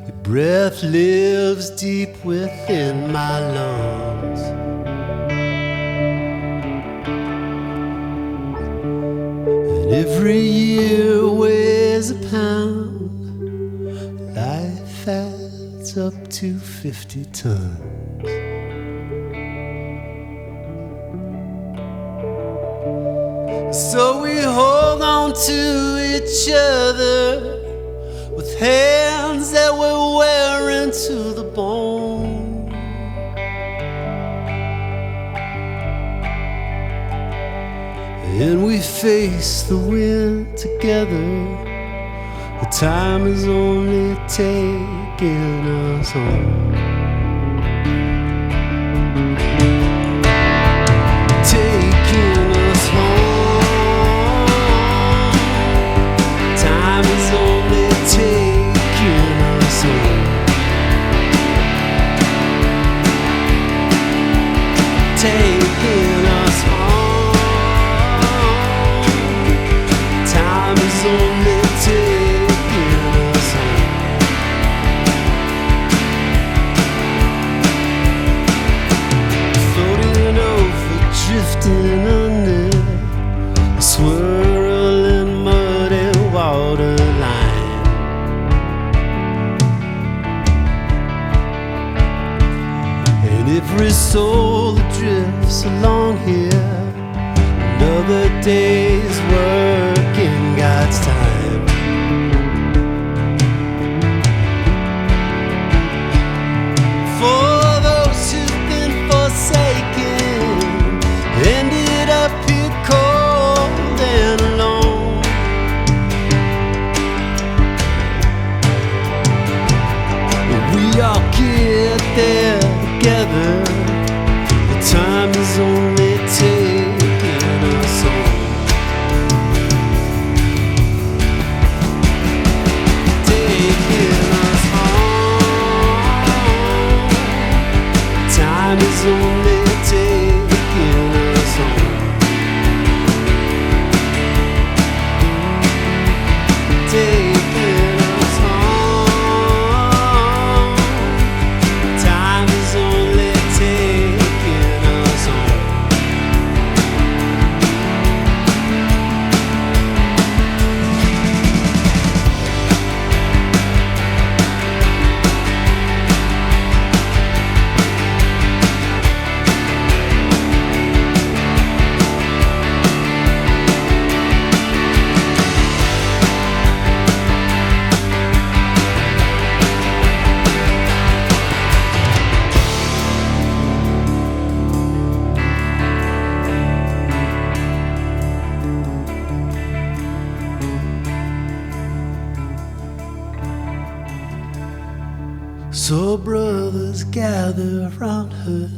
Your breath lives deep within my lungs. And every year weighs a pound. Life adds up to 50 tons. So we hold on to each other with hands that we're wearing to the bone. And we face the wind together. The time is only taking us home. Taking us home. Time is only taking us home. Taking us home. Time is only taking us home. every soul that drifts along here. Another day's work in God's time. For those who've been forsaken, ended up here cold and alone. We all get there together. The time is only taking us home. Taking us home. Time is only taking us home. Taking us home. Time is only taking us home. So brothers, gather around her.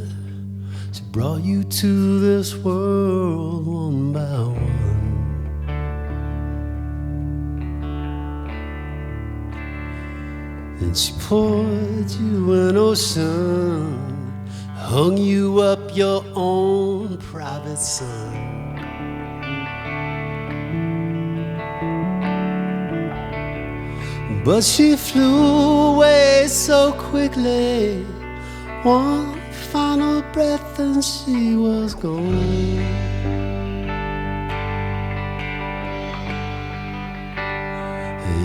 She brought you to this world one by one. And she poured you an ocean, hung you up your own private sun. But she flew away so quickly, one final breath and she was gone.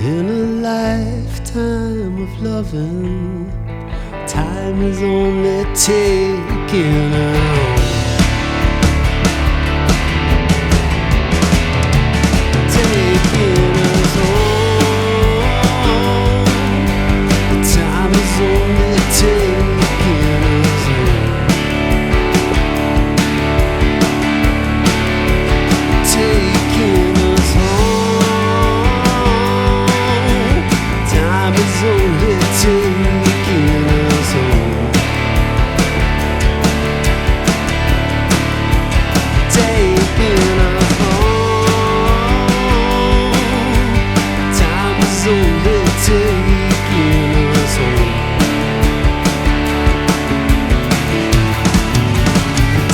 In a lifetime of loving, time is only taking her home. Taking us home. Time is only taking us home. Taking us home. Time is only taking us home. Taking us home. Time is only taking us home.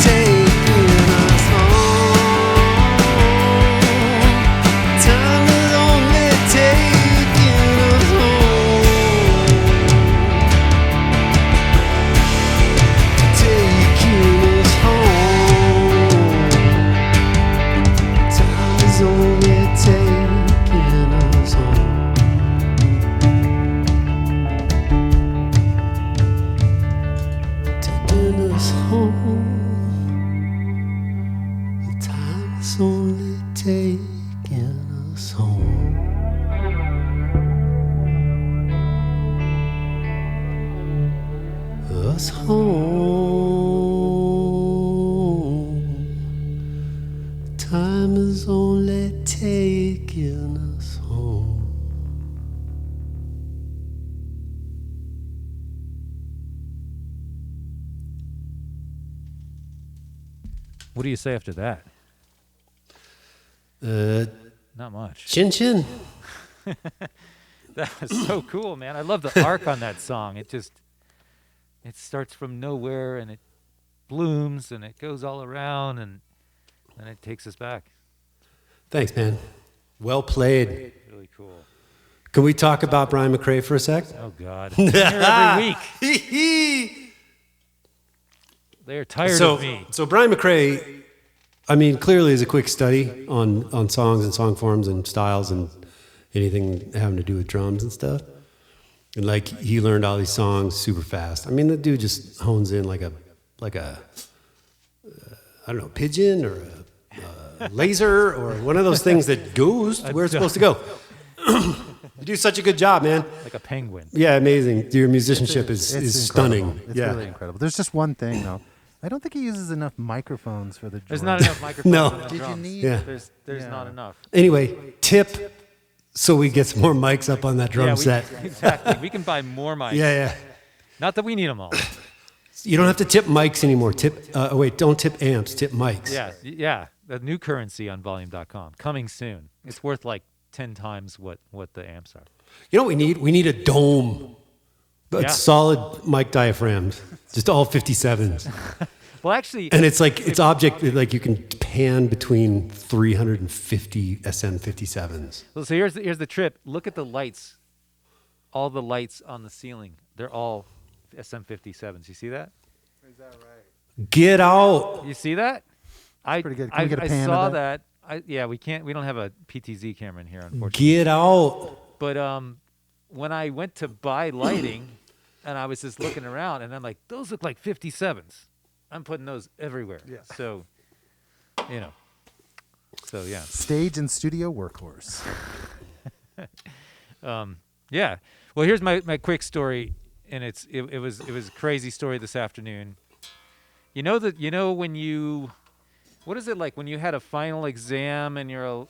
Taking us home. Time is only taking us home. Taking us home. Time is only taking us home. Taking us home. Time is only taking us home. Us home. Time is only taking us home. What do you say after that? Uh, Not much. Chin Chin. That was so cool, man. I love the arc on that song. It starts from nowhere and it blooms and it goes all around and then it takes us back. Thanks, man. Well played. Really cool. Can we talk about Brian McRae for a sec? Oh, God. I'm here every week. They're tired of me. So Brian McRae, I mean, clearly is a quick study on songs and song forms and styles and anything having to do with drums and stuff. And like he learned all these songs super fast. I mean, the dude just hones in like a I don't know, pigeon or a laser or one of those things that goes to where it's supposed to go. You do such a good job, man. Like a penguin. Yeah, amazing. Your musicianship is incredible. stunning. It's yeah. really incredible. There's just one thing though. I don't think he uses enough microphones for the drums. There's not enough microphones. No. on the Did you drums. need? Yeah. There's not enough. Anyway, tip so we get some more mics up on that drum set. Exactly. We can buy more mics. Yeah. Not that we need them all. You don't have to tip mics anymore. Don't tip amps, tip mics. Yeah. The new currency on volume.com coming soon. It's worth like 10 times what the amps are. You know what we need? We need a dome. But Yeah. solid mic diaphragms. Just all 57s. Well, actually, And it's like you can pan between 350 SM57s. so here's the trip. Look at the lights. All the lights on the ceiling. They're all SM57s. You see that? Get out. You see that? pretty good. Can we get a I pan of saw that? that. We can't. We don't have a PTZ camera in here, unfortunately. Get out. But when I went to buy lighting, and I was just looking around, and I'm like, those look like 57s. I'm putting those everywhere. Yeah. So, So yeah. Stage and studio workhorse. Yeah. Well, here's my quick story, and it was a crazy story this afternoon. When you, what is it like when you had a final exam and when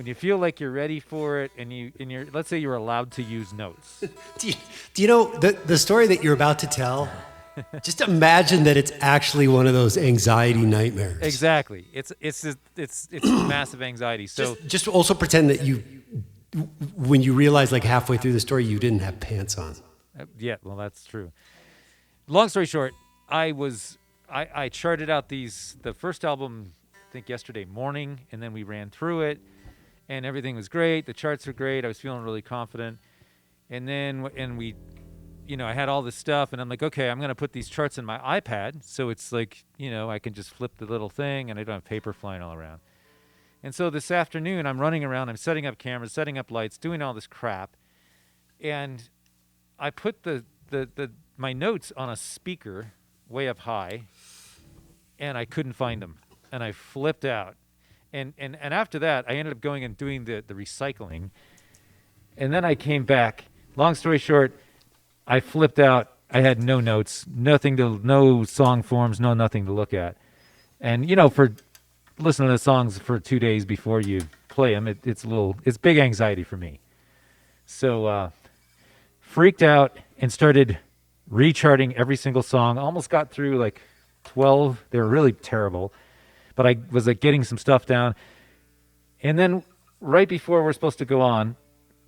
you feel like you're ready for it and you're let's say you're allowed to use notes. Do you know the story that you're about to tell? Just imagine that it's actually one of those anxiety nightmares. Exactly. It's massive anxiety. So just also pretend that when you realize like halfway through the story you didn't have pants on. Yeah, well, that's true. Long story short, I charted out the first album, I think yesterday morning, and then we ran through it, and everything was great. The charts were great. I was feeling really confident, and then I had all this stuff, and I'm like, okay, I'm gonna put these charts in my iPad, so it's like, I can just flip the little thing, and I don't have paper flying all around. And so this afternoon, I'm running around, I'm setting up cameras, setting up lights, doing all this crap, and I put my notes on a speaker way up high, and I couldn't find them, and I flipped out. And after that, I ended up going and doing the recycling, and then I came back. Long story short, I flipped out. I had no notes, no song forms, nothing to look at. And for listening to the songs for 2 days before you play them, it's big anxiety for me. So freaked out and started recharting every single song. Almost got through like 12. They were really terrible, but I was like getting some stuff down. And then right before we're supposed to go on,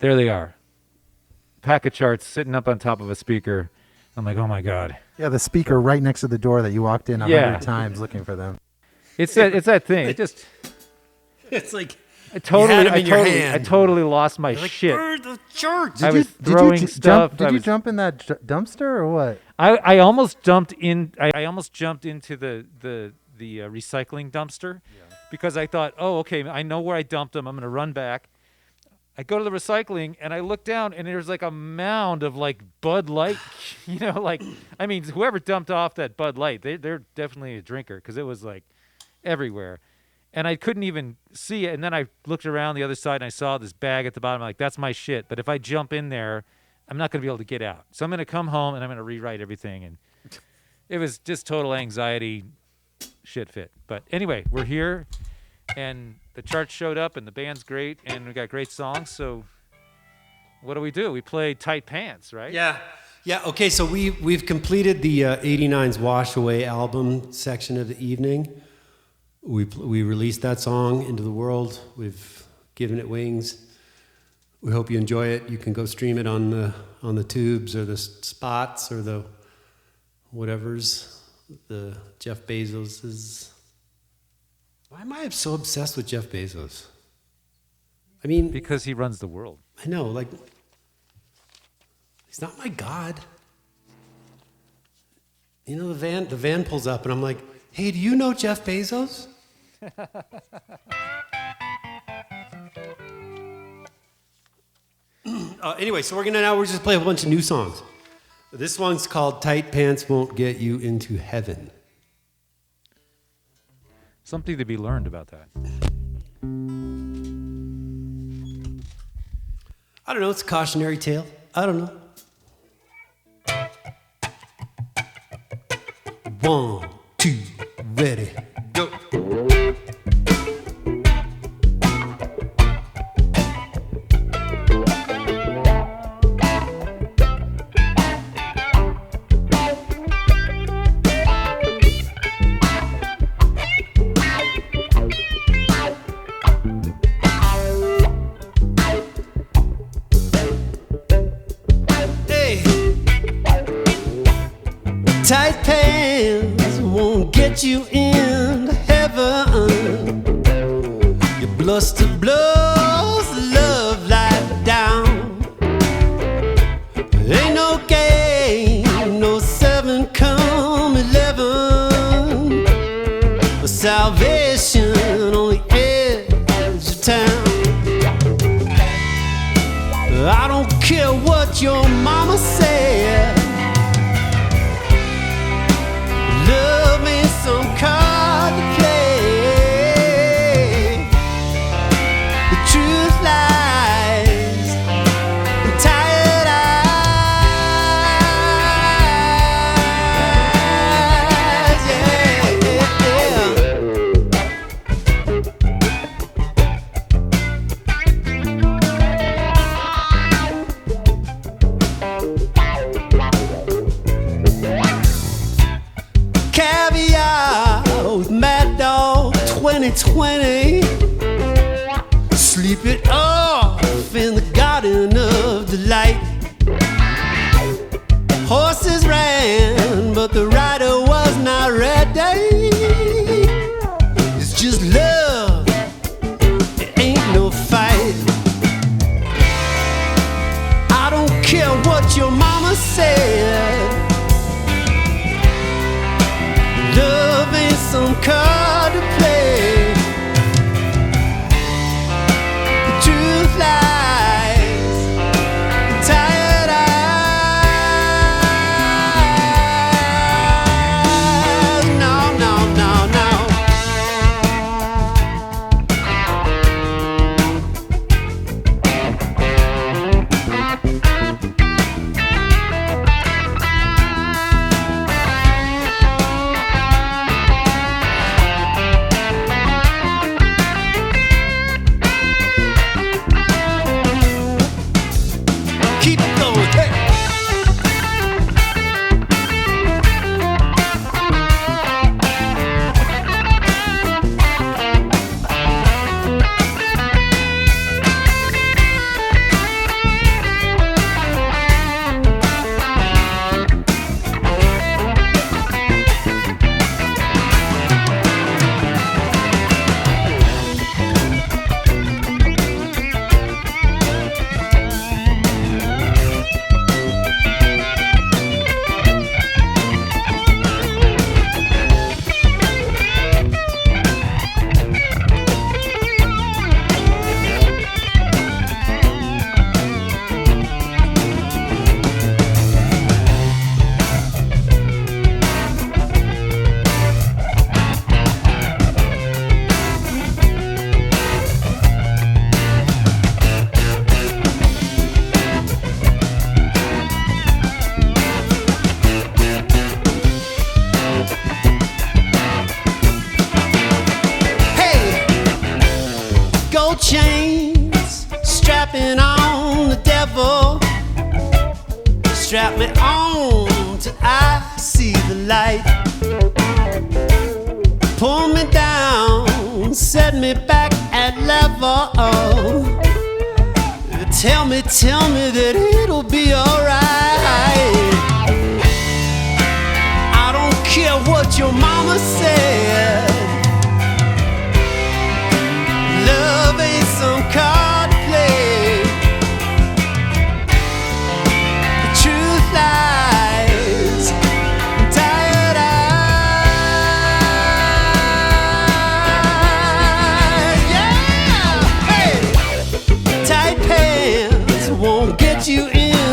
there they are. Pack of charts sitting up on top of a speaker. I'm like, oh my God. Yeah, the speaker right next to the door that you walked in 100 times looking for them. It's that thing. It just It's like I totally your hand. I totally lost my shit. "Burn the charts." I was throwing stuff. Did you jump in that dumpster or what? I almost jumped in. I almost jumped into the recycling dumpster because I thought, oh, okay, I know where I dumped them. I'm gonna run back. I go to the recycling and I look down and there's like a mound of like Bud Light, whoever dumped off that Bud Light, they're definitely a drinker because it was like everywhere. And I couldn't even see it. And then I looked around the other side and I saw this bag at the bottom. I'm like, that's my shit. But if I jump in there, I'm not going to be able to get out. So I'm going to come home and I'm going to rewrite everything. And it was just total anxiety shit fit. But anyway, we're here. And the charts showed up and the band's great. And we got great songs. So what do? We play Tight Pants, right? Yeah. Okay, so we've completed the 89's Wash Away album section of the evening. We released that song into the world. We've given it wings. We hope you enjoy it. You can go stream it on the tubes or the spots or the whatever's, the Jeff Bezos's. Why am I so obsessed with Jeff Bezos? I mean, Because he runs the world. I know, like, he's not my god. The van pulls up and I'm like, hey, do you know Jeff Bezos? Anyway, so we're just play a bunch of new songs. This one's called Tight Pants Won't Get You Into Heaven. Something to be learned about that. I don't know, it's a cautionary tale. I don't know. 1, 2, ready, go. Tight pants won't get you into heaven. Your bluster blows the love light down. Ain't no game, no 7 come 11. But salvation on the edge of town. I don't care what your mama said. Love ain't some card to play. The truth lies in tired eyes. Caviar with Mad Dog 2020. Sleep it off in the garden of delight. Horses ran, but the rider was not ready. It's just love, it ain't no fight. I don't care what your mama said. Love ain't some card to play. The truth lies in tired eyes. No, no, no, no. Keep it going, hey. Gold chains strapping on the devil. Strap me on till I see the light. Pull me down, set me back at level. Tell me that it'll be alright. I don't care what your mama said. Love ain't some card to play. The truth lies in tired eyes. Yeah, hey. Tight pants won't get you in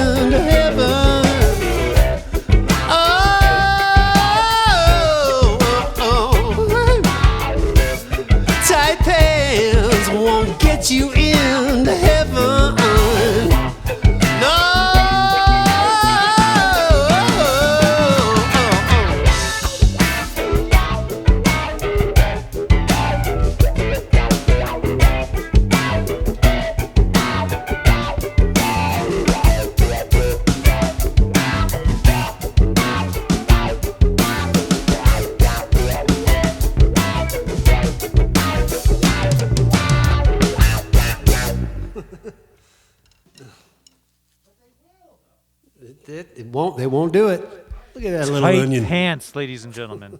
It won't. They won't do it. Look at that little Tight onion. pants, ladies and gentlemen.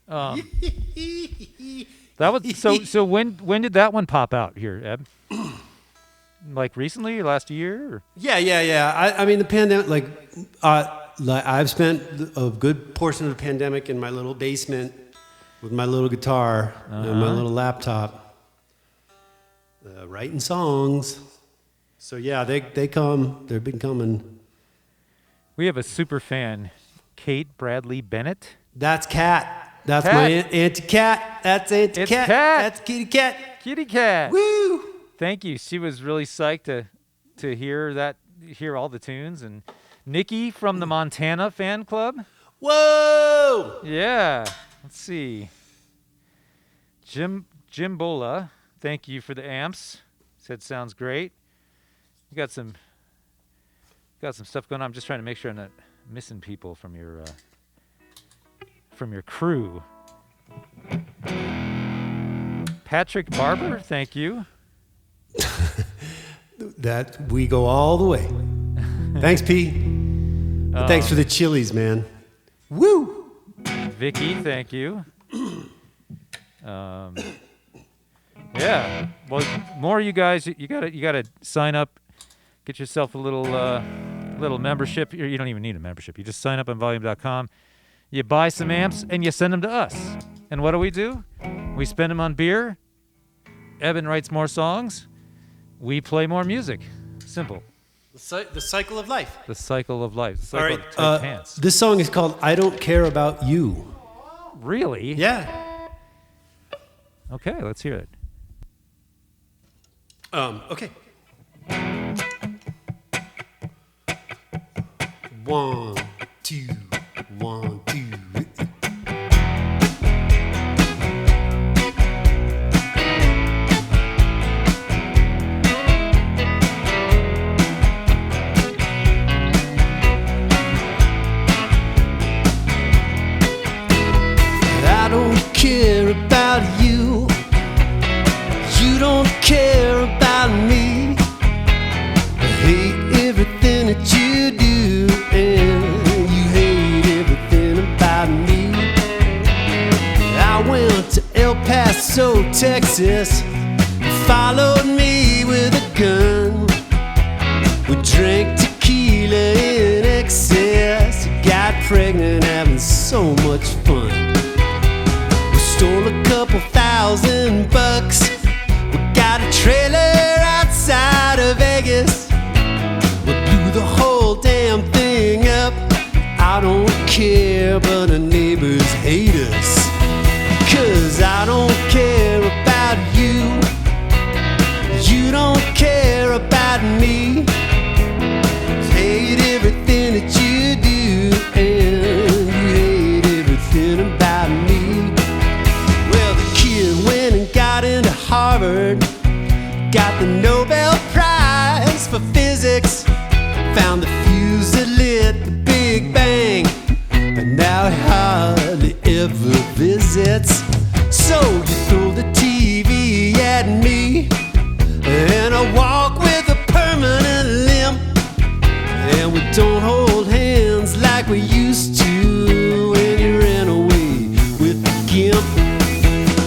That was so. When did that one pop out here, Eb? Like recently, or last year? Or? Yeah. I mean, the pandemic. I've spent a good portion of the pandemic in my little basement with my little guitar and my little laptop, writing songs. So yeah, they come. They've been coming. We have a super fan, Kate Bradley Bennett. That's Cat. That's Cat. my Auntie Cat. That's Auntie It's Cat. Cat. That's Kitty Cat. Kitty Cat. Woo! Thank you. She was really psyched to hear all the tunes. And Nikki from the Montana fan club. Whoa! Yeah. Let's see. Jim Bola, thank you for the amps. Said sounds great. You got some stuff going on. I'm just trying to make sure I'm not missing people from your crew. Patrick Barber, thank you. That we go all the way. Thanks, P. And thanks for the chilies, man. Woo! Vicky, thank you. Yeah. Well, more of you guys, you gotta sign up. Get yourself a little membership. You don't even need a membership. You just sign up on volume.com. You buy some amps and you send them to us. And what do? We spend them on beer. Eben writes more songs. We play more music. Simple. The cycle of life. The cycle of life. The cycle All right. of tight pants. This song is called "I Don't Care About You." Really? Yeah. Okay, let's hear it. Okay. 1, 2, 1, 2. I don't care about you. You don't care about me. I hate everything that you do, and you hate everything about me. I went to El Paso, Texas. You followed me with a gun. We drank tequila in excess. You got pregnant, having so much fun. We stole a couple $1,000. We got a trailer outside of Vegas. We blew the whole damn thing up. I don't care, but the neighbors hate us. 'Cause I don't care about you. You don't care about me. Hate everything that you do, and you hate everything about me. Well, the kid went and got into Harvard, got the Nobel Prize for physics, found the fuse that lit the Big Bang, but now it hardly ever visits. So you throw the TV at me, and I walk with a permanent limp, and we don't hold hands like we used to when you ran away with the gimp.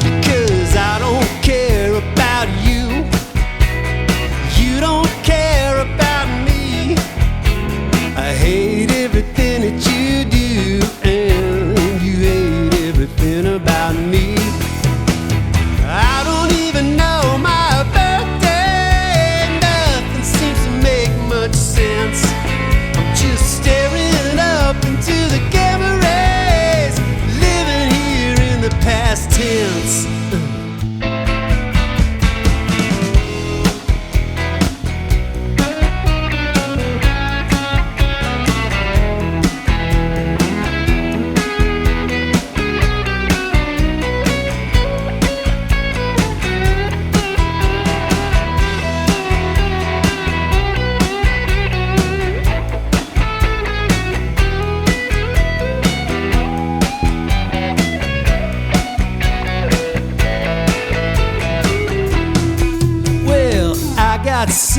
Because I don't care about you. You don't care about me. I hate everything that you do, and you hate everything about me. I don't even know my birthday. Nothing seems to make much sense. I'm just staring up into the gamma rays, living here in the past tense.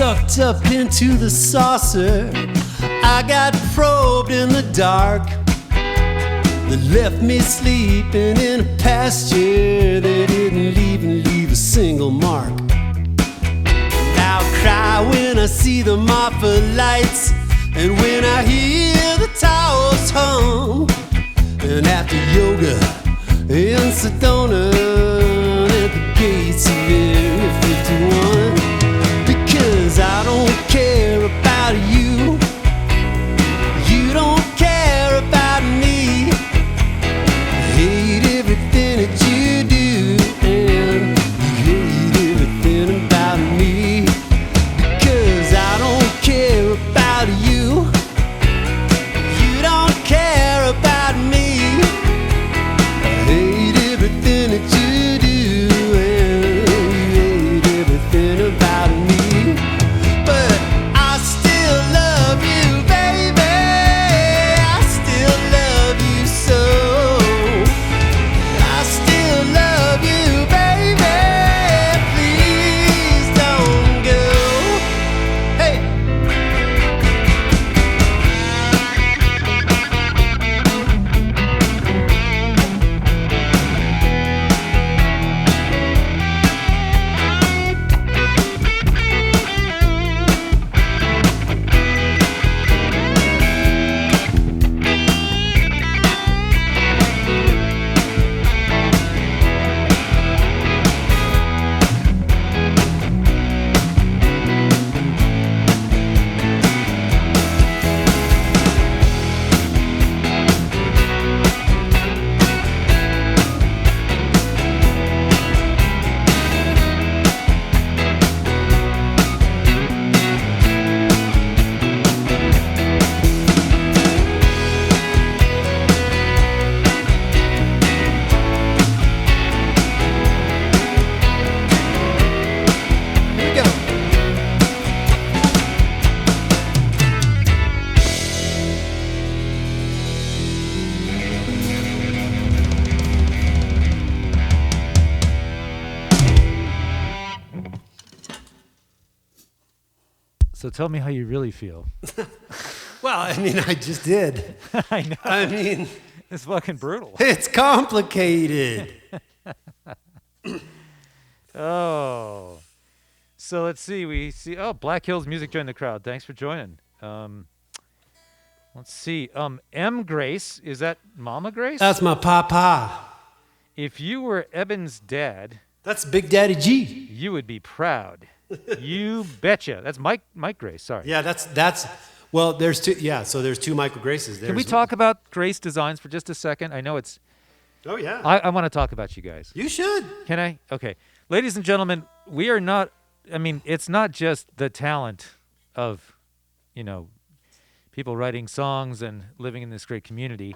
sucked up into the saucer. I got probed in the dark that left me sleeping in a pasture that didn't even leave a single mark. I'll cry when I see the Marfa lights and when I hear the towers hum. And after yoga in Sedona at the gates of Area 51, because I don't care about you, you don't care about me. I hate everything that you do, and you hate everything about me. Because I don't care about you, you don't care about me. I hate everything that you do, and you hate everything about me. But I still love you, baby. I still love you so. I still love you, baby. Please don't go. Hey. Here we go. So tell me how you really feel. Well, I mean, I just did. I know. I mean, It's fucking brutal. it's complicated. Oh. So let's see. We see. Oh, Black Hills Music joined the crowd. Thanks for joining. Let's see. M. Grace. Is that Mama Grace? That's my papa. If you were Eben's dad, That's Big Daddy G. you would be proud. You betcha. That's Mike Grace. Sorry. Yeah, that's. Well, there's two. Yeah, so there's two Michael Graces. Can we talk about Grace Designs for just a second? I know it's. Oh yeah. I want to talk about you guys. You should. Can I? Okay. Ladies and gentlemen, we are not, I mean, it's not just the talent of, people writing songs and living in this great community,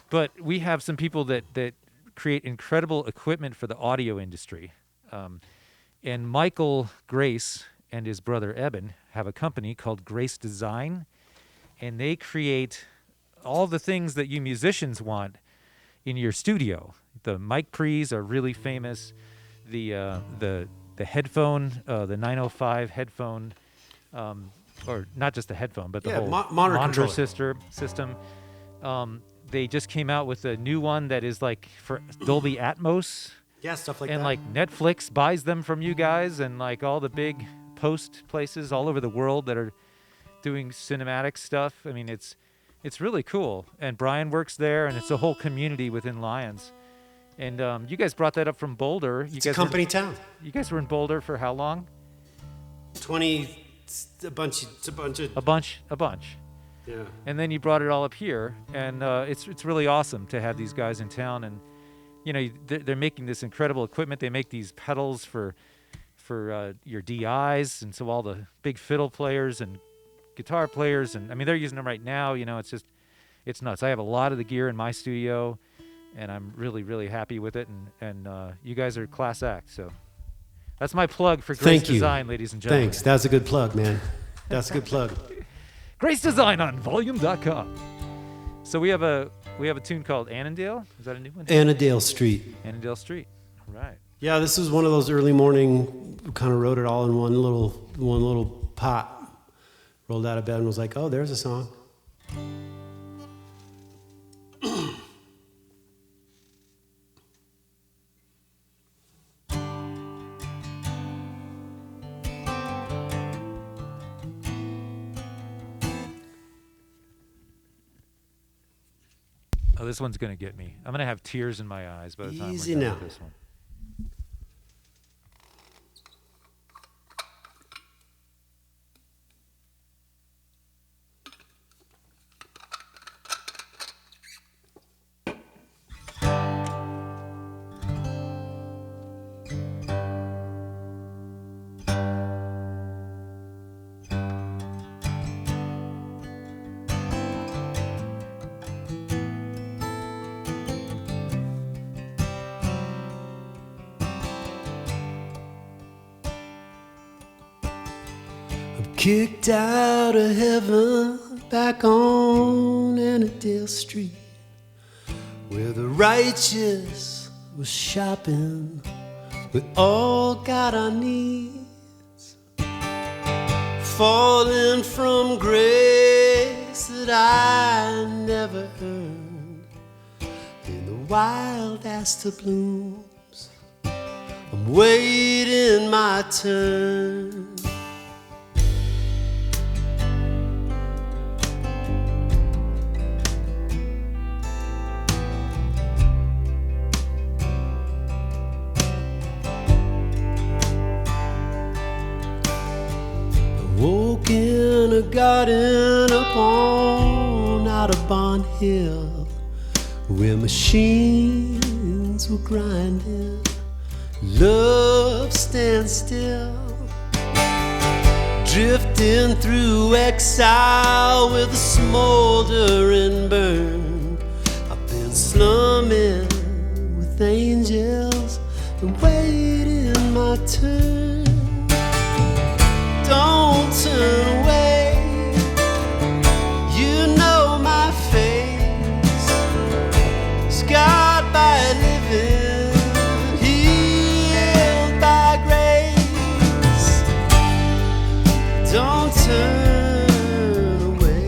but we have some people that create incredible equipment for the audio industry. And Michael Grace and his brother Eben have a company called Grace Design, and they create all the things that you musicians want in your studio. The mic pre's are really famous. The headphone, the 905 headphone, or not just the headphone, but the whole monitor system. They just came out with a new one that is like for Dolby Atmos. Yeah, stuff like and that. like Netflix buys them from you guys, and like all the big post places all over the world that are doing cinematic stuff. I mean, it's really cool. And Brian works there, and it's a whole community within Lions. And you guys brought that up from Boulder. It's a company town. You guys were in Boulder for how long? 20, a bunch. A bunch. Yeah. And then you brought it all up here, and it's really awesome to have these guys in town. And they're making this incredible equipment. They make these pedals for your DIs, and so all the big fiddle players and guitar players, and I mean they're using them right now. It's nuts. I have a lot of the gear in my studio, and I'm really, really happy with it. And you guys are class act. So that's my plug for Grace Design, ladies and gentlemen. Thanks. That's a good plug, man. That's a good plug. Grace Design on volume.com. So we have a tune called Annandale. Is that a new one? Annandale Street. Annandale Street. All right. Yeah, this was one of those early morning, kind of wrote it all in one little pot. Rolled out of bed and was like, oh, there's a song. Oh, this one's gonna get me. I'm gonna have tears in my eyes by the time Easy we're done now. with this one. Kicked out of heaven, back on Annandale Street, where the righteous was shopping with all God I needs, falling from grace that I never earned. In the wild aster blooms, I'm waiting my turn. Woke in a garden up on Audubon Hill, where machines were grinding, love stands still, drifting through exile with a smoldering burn. I've been slumming with angels and waiting my turn. Don't turn away, you know my face, scarred by living, healed by grace. Don't turn away.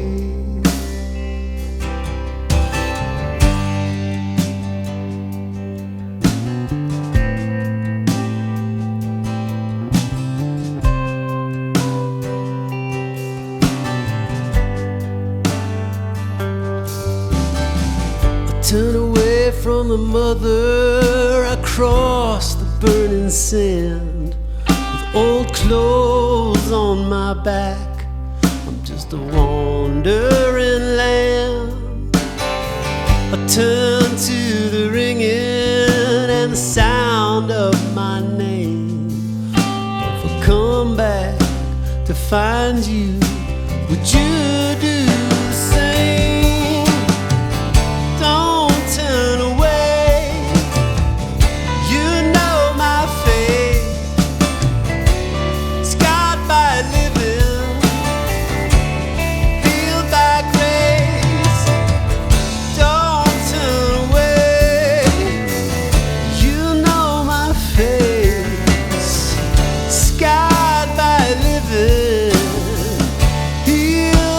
Turn away from the mother, I cross the burning sand, with old clothes on my back, I'm just a wandering lamb. I turn to the ringing and the sound of my name. If I come back to find you, would you do the same? Turn away, you know my fate, scarred by living, healed by grace. Don't turn away, you know my face, scarred by living, healed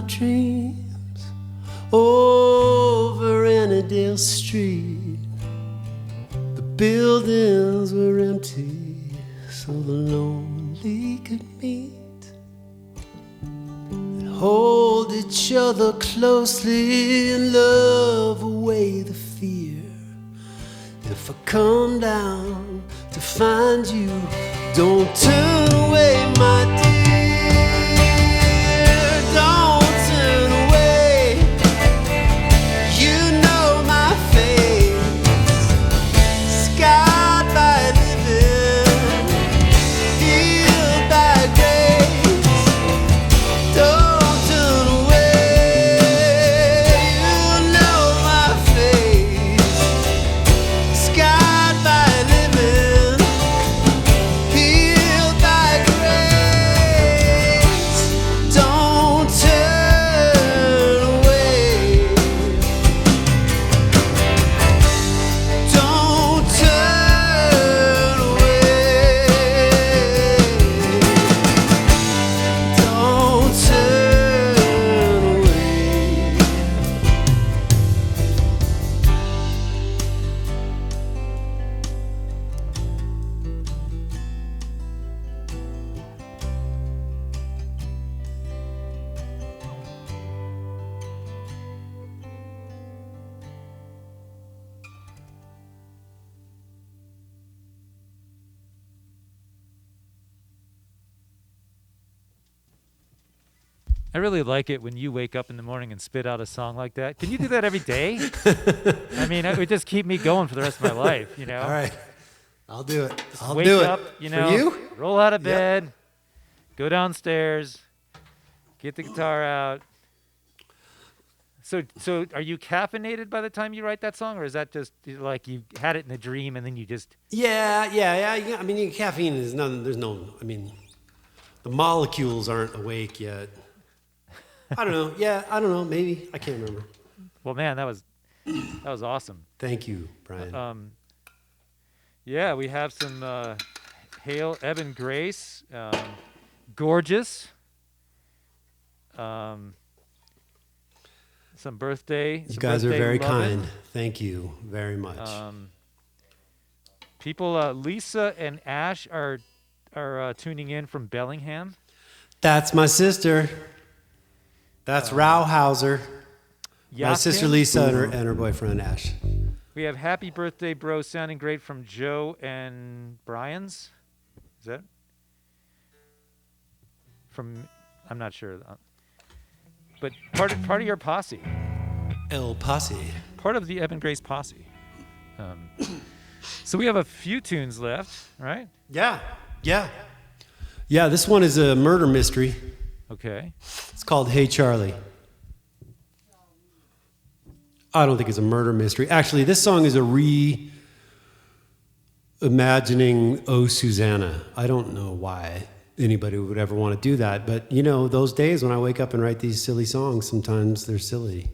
dreams over Annandale Street. The buildings were empty, so the lonely could meet and hold each other closely and love away the fear. If I come down to find you, don't turn away, my dear. Don't turn away. You know my face, scarred by living, healed by grace. Don't turn away. You know my face, scarred by living, healed by grace. Don't turn away. Don't turn away. Don't turn away. I really like it when you wake up in the morning and spit out a song like that. Can you do that every day? I mean, it would just keep me going for the rest of my life, you know? All right, I'll do it. I'll Wake do up, it. you know, For you? roll out of bed, go downstairs, get the guitar out. So are you caffeinated by the time you write that song, or is that just like you had it in a dream and then you just... Yeah. I mean, caffeine is none. There's no. I mean, the molecules aren't awake yet. I don't know. Yeah, I don't know. Maybe I can't remember. Well, man, that was awesome. Thank you, Brian. Yeah, we have some Hail, Eben, Grace, Gorgeous, some birthday. You some guys are birthday very lovin'. kind. Thank you very much. People, Lisa and Ash are tuning in from Bellingham. That's my sister. That's Rauhauser. My sister Yachting. Lisa and her boyfriend Ash. We have Happy Birthday, Bro, sounding great from Joe and Brian's. Is that from? I'm not sure. But part of your posse. El Posse. Part of the Eben Grace posse. So we have a few tunes left, right? Yeah. This one is a murder mystery. Okay. It's called Hey Charlie. I don't think it's a murder mystery. Actually, this song is a reimagining Oh Susanna. I don't know why anybody would ever want to do that, but you know, those days when I wake up and write these silly songs, sometimes they're silly.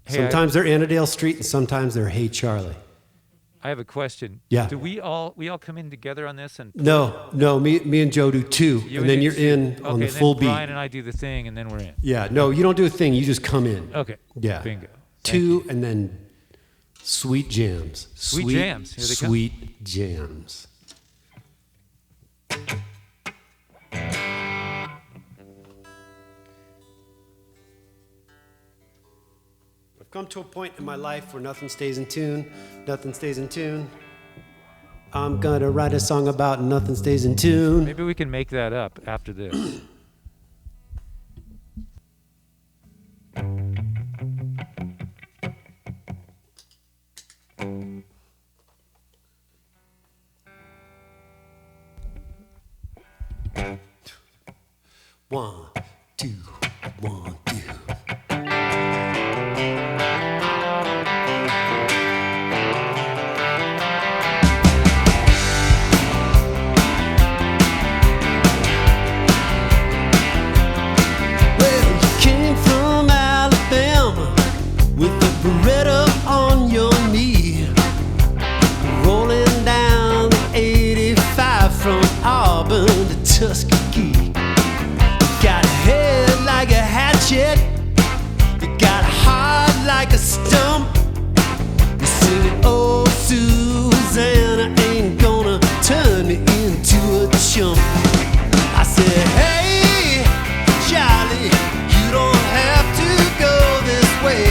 Hey, Sometimes they're Annandale Street and sometimes they're Hey Charlie. I have a question. Yeah. Do we all come in together on this and No, me and Joe do two, you and then do you're two? in Okay, on the then full beat. Brian and I do the thing, and then we're in. Yeah, no, you don't do a thing, you just come in. Okay. Yeah. Bingo. Thank Two, you. and then sweet jams. Sweet jams. Here they come. Sweet jams. I've come to a point in my life where nothing stays in tune. Nothing stays in tune. I'm gonna write a song about nothing stays in tune. Maybe we can make that up after this. One, two, one, two. Well, you came from Alabama with a Beretta on your knee, rolling down the 85 from Auburn to Tuskegee. Got a head like a hatchet, chump. I said, hey, Charlie, you don't have to go this way.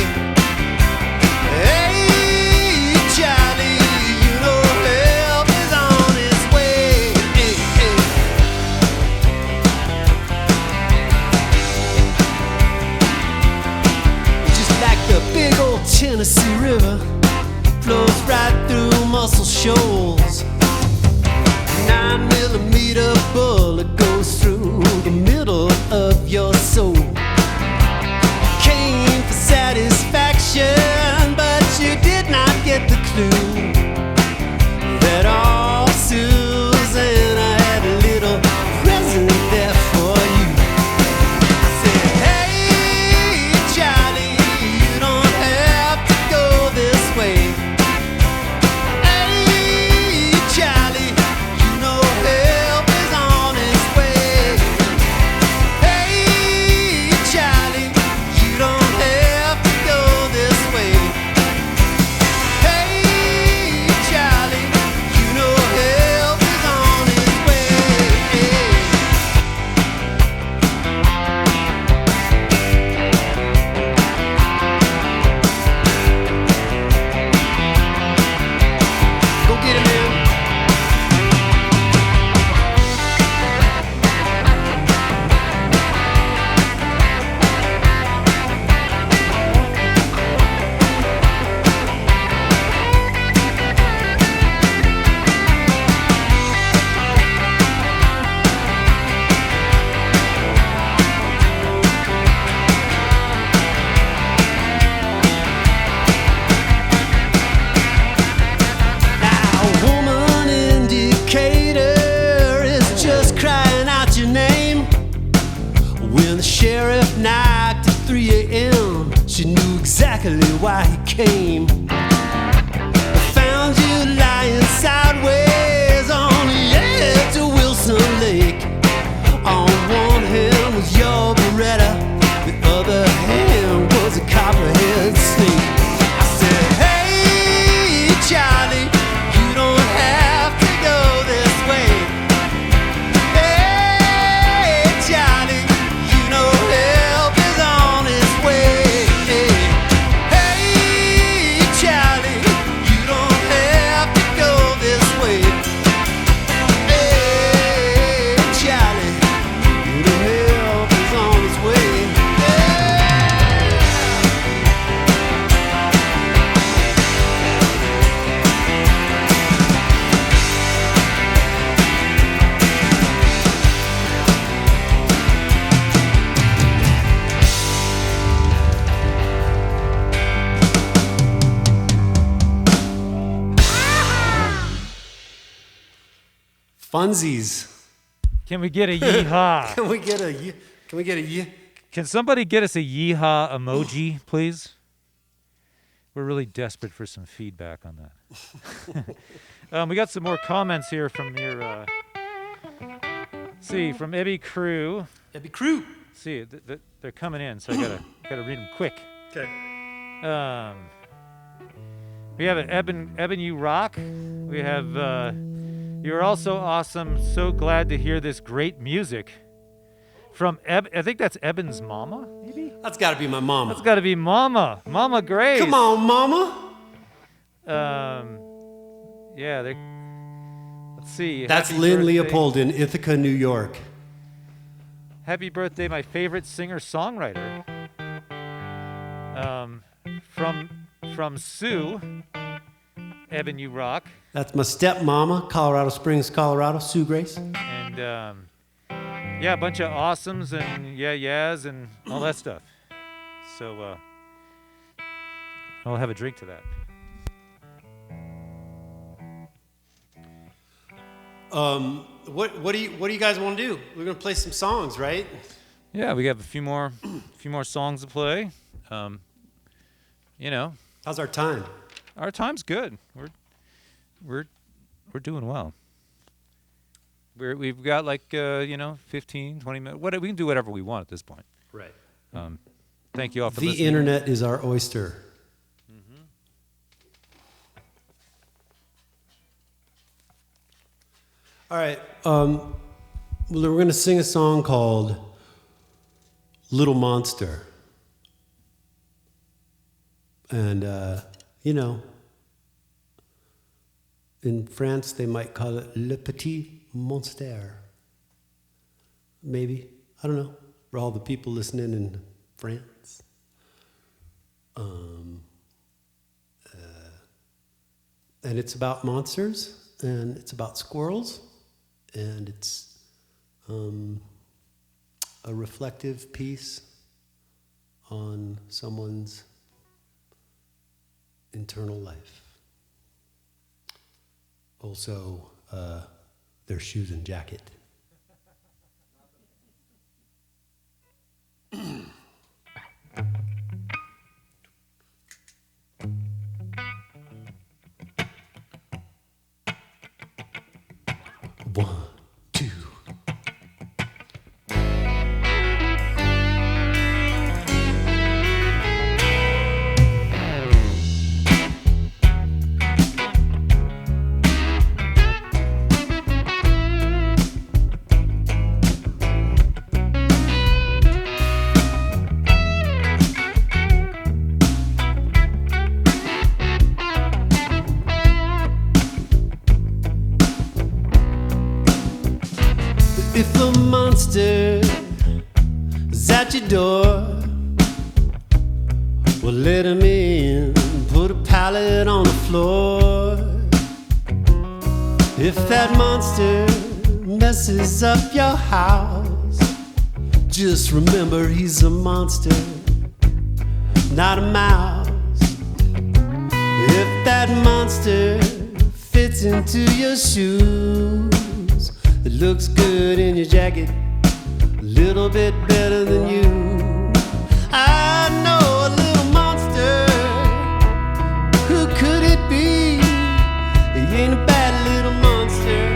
Hey, Charlie, you know help is on its way. Hey, hey. Just like the big old Tennessee River flows right through Muscle Shoals. 9mm bullet goes through the middle of your soul. Came for satisfaction, but you did not get the clue that all Susanna had a little present there for you. I said, hey, Charlie, you don't have to go this way. Hey, Charlie, you know help is on its way. Hey, Charlie, you don't have to go this way. Hey, Charlie, you know help is on its way. Go get him, man. Now, a woman in Decatur is just crying out your name. When the sheriff knocked at 3 a.m., she knew exactly why he came. Found you lying sideways on the edge of Wilson Lake. On one hand was your Beretta, the other hand was a copperhead snake. I said, hey, Charlie, you don't have to go this way. Hey, Charlie, you know help is on its way. Hey, Charlie, you don't have to go this way. Hey, Charlie, you know help is on its way. Funsies. Can we get a yeehaw? Can we get a ye- Can we get a ye- Can somebody get us a yeehaw emoji, please? We're really desperate for some feedback on that. We got some more comments here from your. See, from Ebby Crew. Ebby Crew. See, they're coming in, so I gotta read them quick. Okay. We have an Eben, you rock. We have you're also awesome. So glad to hear this great music from I think that's Eben's mama, maybe. That's got to be my mama. That's got to be Mama Grace. Come on, mama. Yeah, let's see. That's Happy Lynn birthday. Leopold in Ithaca, New York. Happy birthday, my favorite singer-songwriter. From Sue. Eben, you rock. That's my stepmama, Colorado Springs, Colorado, Sue Grace. And yeah, a bunch of awesomes and yeahs and all that stuff. So I'll have a drink to that. What do you guys want to do? We're gonna play some songs, right? Yeah, we have a few more songs to play. How's our time? Our time's good. We're doing well. We've got like 15, 20 minutes. We can do whatever we want at this point. Right. Thank you all for The listening. internet is our oyster. Mm-hmm. All right. Well, we're going to sing a song called Little Monster. And, you know, in France they might call it Le Petit Monster. Maybe. I don't know. For all the people listening in France. And it's about monsters, and it's about squirrels, and it's a reflective piece on someone's internal life. Also, their shoes and jacket. One, two. If a monster is at your door, well, let him in, put a pallet on the floor. If that monster messes up your house, just remember he's a monster, not a mouse. If that monster fits into your shoes, it looks good in your jacket, a little bit better than you. I know a little monster. Who could it be? He ain't a bad little monster,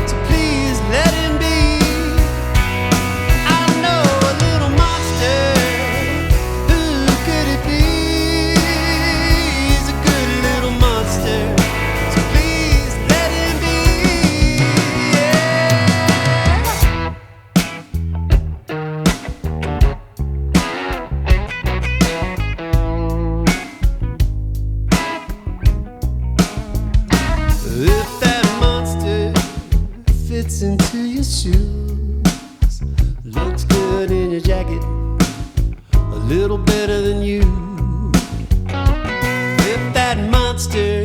so please let him be. I know a little monster. Who could it be? He's a good little monster, so please let him be. If that monster fits into your shoes, looks good in your jacket, a little better than you. If that monster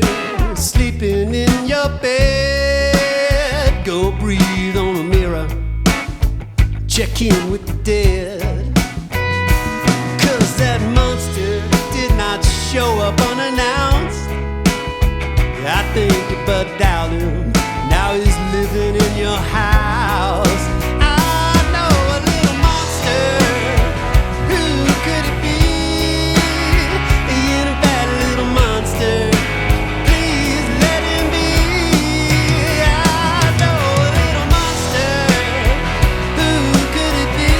is sleeping in your bed, go breathe on a mirror, check in with the dead. 'Cause that monster did not show up unannounced. I think you bugged out him. Now he's living in your house. I know a little monster. Who could it be? He ain't a bad little monster. Please let him be. I know a little monster. Who could it be?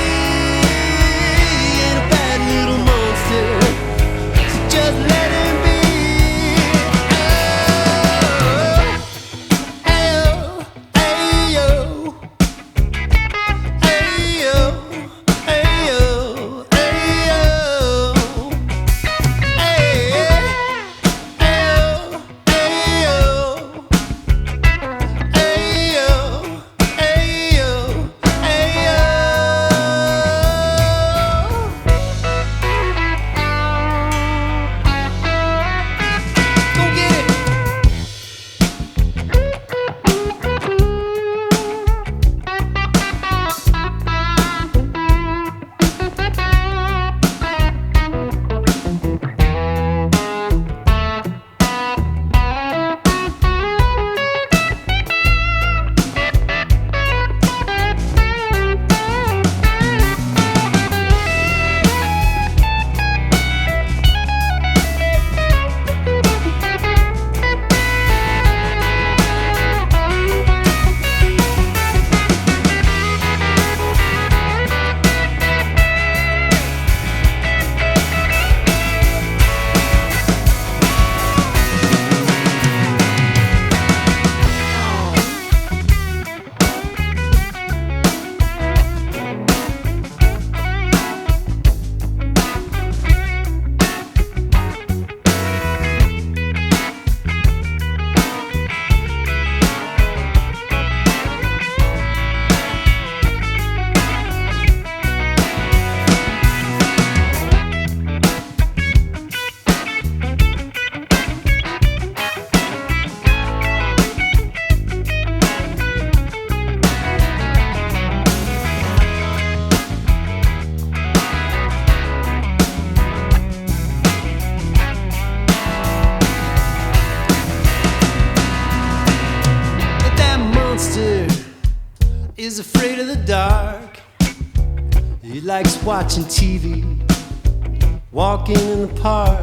is afraid of the dark. He likes watching TV, walking in the park.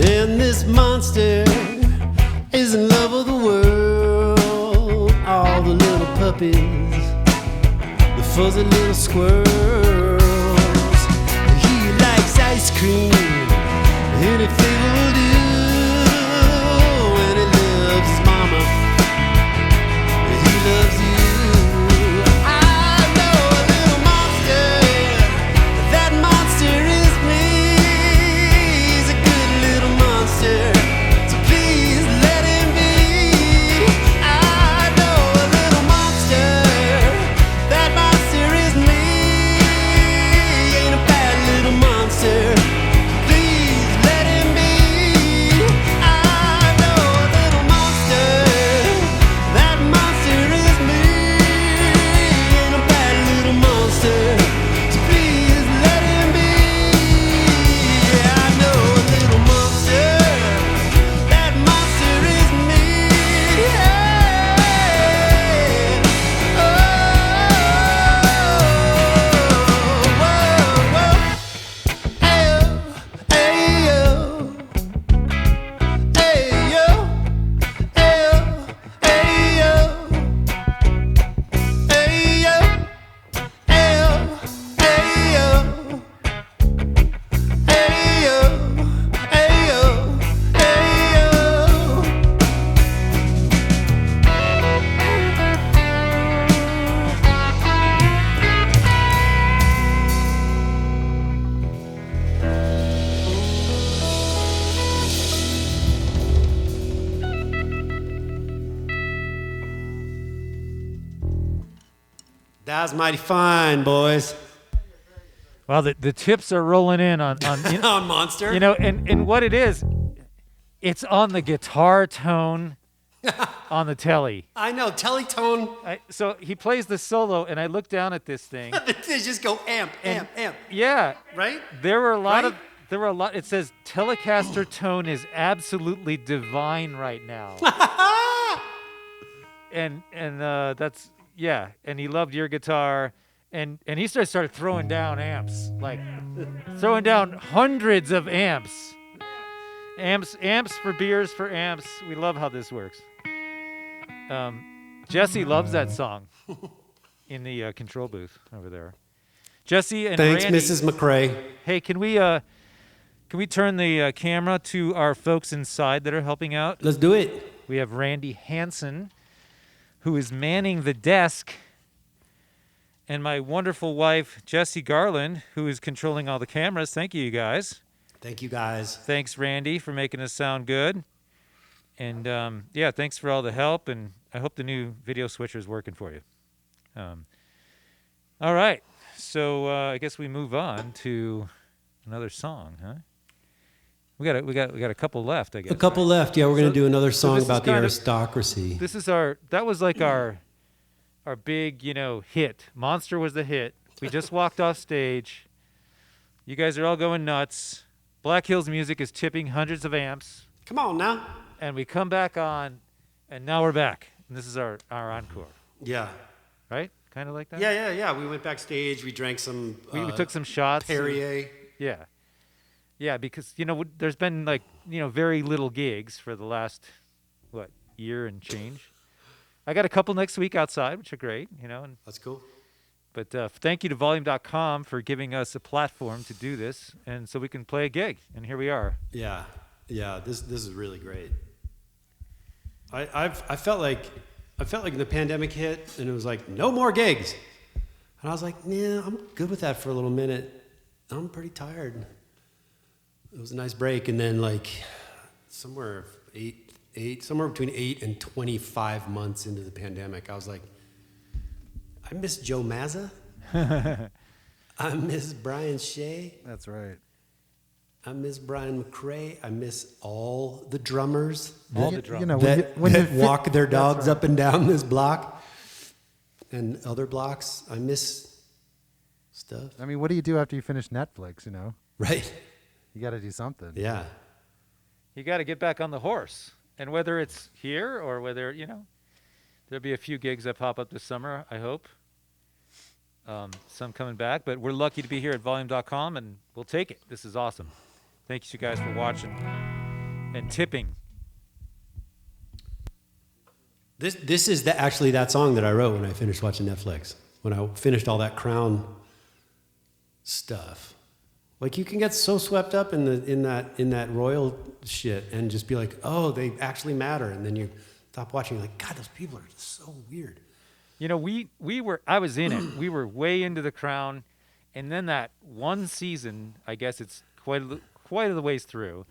And this monster is in love with the world. All the little puppies, the fuzzy little squirrels. He likes ice cream, any flavor will do. And he loves his mama, he loves you. I know a little monster, that monster is me. He's a good little monster, so please let him be. I know a little monster, that monster is me. Ain't a bad little monster, please let him be. I know a little monster, that monster is me. Ain't a bad little monster, so please let him be. I know a little monster, that monster is me. Oh, That's mighty fine, boys. Well, the tips are rolling in on On Monster. you know, and what it is, it's on the guitar tone on the telly. I know, Teletone. So he plays the solo, and I look down at this thing. They just go amp, amp, amp. Yeah, Right? there were a lot Right? of it says Telecaster tone is absolutely divine right now. and that's yeah, and he loved your guitar, and he started throwing down amps, like throwing down hundreds of amps for beers for amps. We love how this works. Jesse loves that song in the control booth over there. Jesse and Thanks, Randy, Mrs. McCrae. hey, can we turn the camera to our folks inside that are helping out? Let's do it. We have Randy Hansen, who is manning the desk, and my wonderful wife, Jessie Garland, who is controlling all the cameras. Thank you, you guys. Thank you, guys. Thanks, Randy, for making us sound good. And, yeah, thanks for all the help, and I hope the new video switcher is working for you. All right, so I guess we move on to another song, huh? We got a couple left, I guess. A couple left. Yeah, we're going to do another so song this is about the kind of- aristocracy. This is that was like our big, hit. Monster was the hit. We just walked off stage. You guys are all going nuts. Black Hills Music is tipping hundreds of amps. Come on now. And we come back on, and now we're back. And this is our encore, Yeah. right? Kind of like that? Yeah. We went backstage. We drank some We took some shots. Perrier. Yeah. Yeah, because, there's been, very little gigs for the last, year and change. I got a couple next week outside, which are great, and That's cool. But thank you to Volume.com for giving us a platform to do this, and so we can play a gig. And here we are. Yeah. This is really great. I felt like the pandemic hit and it was like no more gigs, and I was like, nah, I'm good with that for a little minute. I'm pretty tired. It was a nice break, and then somewhere between 8 and 25 months into the pandemic, I was like, I miss Joe Mazza. I miss Brian Schey. That's right. I miss Brian McCrae. I miss all the drummers All that, the drums. that walk their dogs up and down this block and other blocks. I miss stuff. I mean, what do you do after you finish Netflix, Right. You got to do something. Yeah. You got to get back on the horse. And whether it's here or whether, There'll be a few gigs that pop up this summer, I hope. Some coming back, but we're lucky to be here at volume.com, and we'll take it. This is awesome. Thank you guys for watching and tipping. This is actually that song that I wrote when I finished watching Netflix. When I finished all that Crown stuff. Like, you can get so swept up in that royal shit and just be like, oh, they actually matter, and then you stop watching, like, God, those people are just so weird. You know, I was in it. We were way into the Crown, and then that one season, I guess it's quite a ways through,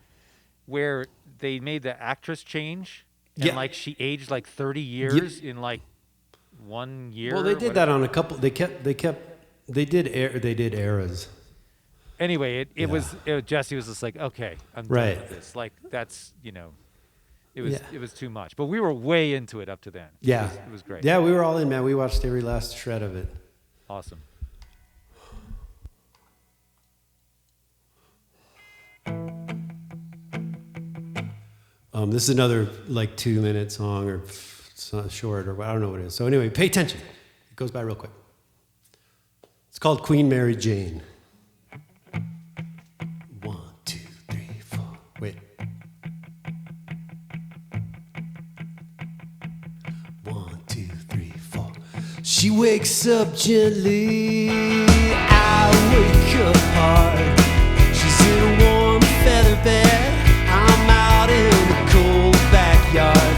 where they made the actress change, and like she aged like 30 years in like 1 year. Well, they did that on a couple. They did eras. Anyway, Jesse was just like, okay, I'm done with this. Like, that's, it was too much. But we were way into it up to then. Yeah. It was great. Yeah, we were all in, man. We watched every last shred of it. Awesome. This is another like 2-minute song, or it's not short, or I don't know what it is. So anyway, pay attention. It goes by real quick. It's called Queen Mary Jane. 1, 2, 3, 4. Wait. 1, 2, 3, 4. She wakes up gently, I wake up hard. She's in a warm feather bed, I'm out in the cold backyard.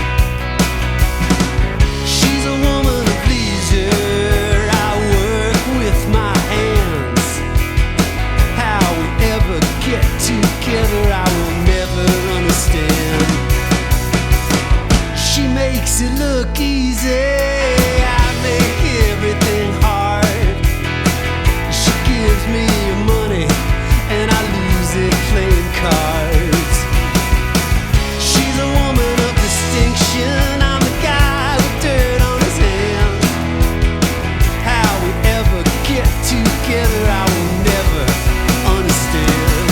She's a woman of leisure, I work with my hands. How we ever get together, I will never understand. She makes it look easy, I make everything hard. She gives me her money, and I lose it playing cards. She's a woman of distinction, I'm the guy with dirt on his hand. How we ever get together, I will never understand.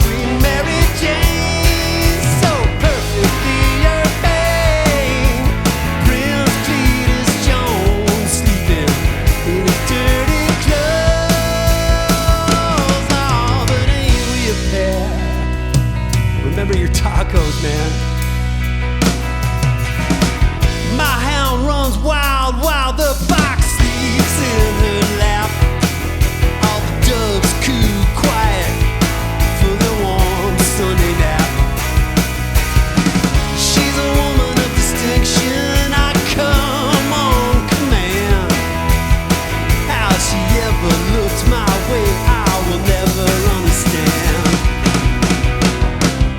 Queen Mary Jane, so perfectly urbane. Prince Cletus Jones, sleeping in his dirty clothes. Oh, but ain't we a pair? Remember your tacos, man. My hound runs wild while the fox sleeps in her lap. All the doves coo quiet for the warm Sunday nap. She's a woman of distinction, I come on command. How she ever looked my way, I will never understand.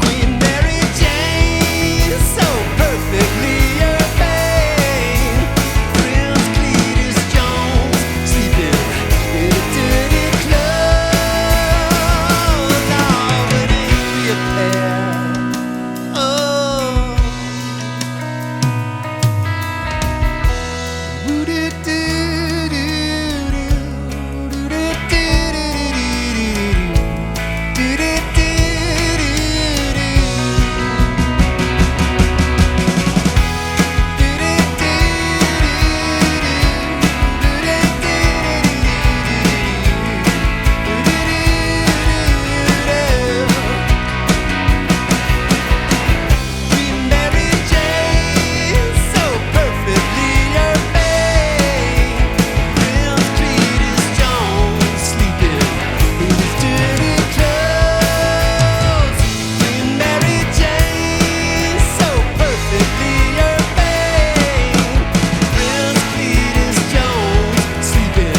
Queen Mary Jane, so perfectly urbane. Prince Cletus Jones, sleeping in a dirty clothes. Oh, but ain't we a pair? Oh. Queen Mary Jane, so perfectly urbane. Prince Cletus Jones, sleeping in his dirty clothes. Queen Mary Jane, so perfectly urbane. Prince Cletus Jones, sleeping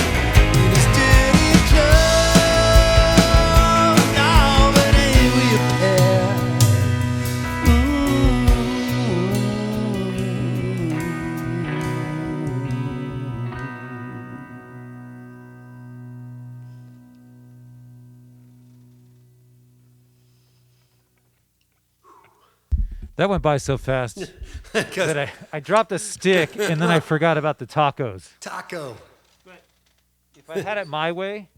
in his dirty clothes. Oh, but ain't we a pair? That went by so fast that I dropped a stick, and then I forgot about the tacos. Taco. If I had it my way,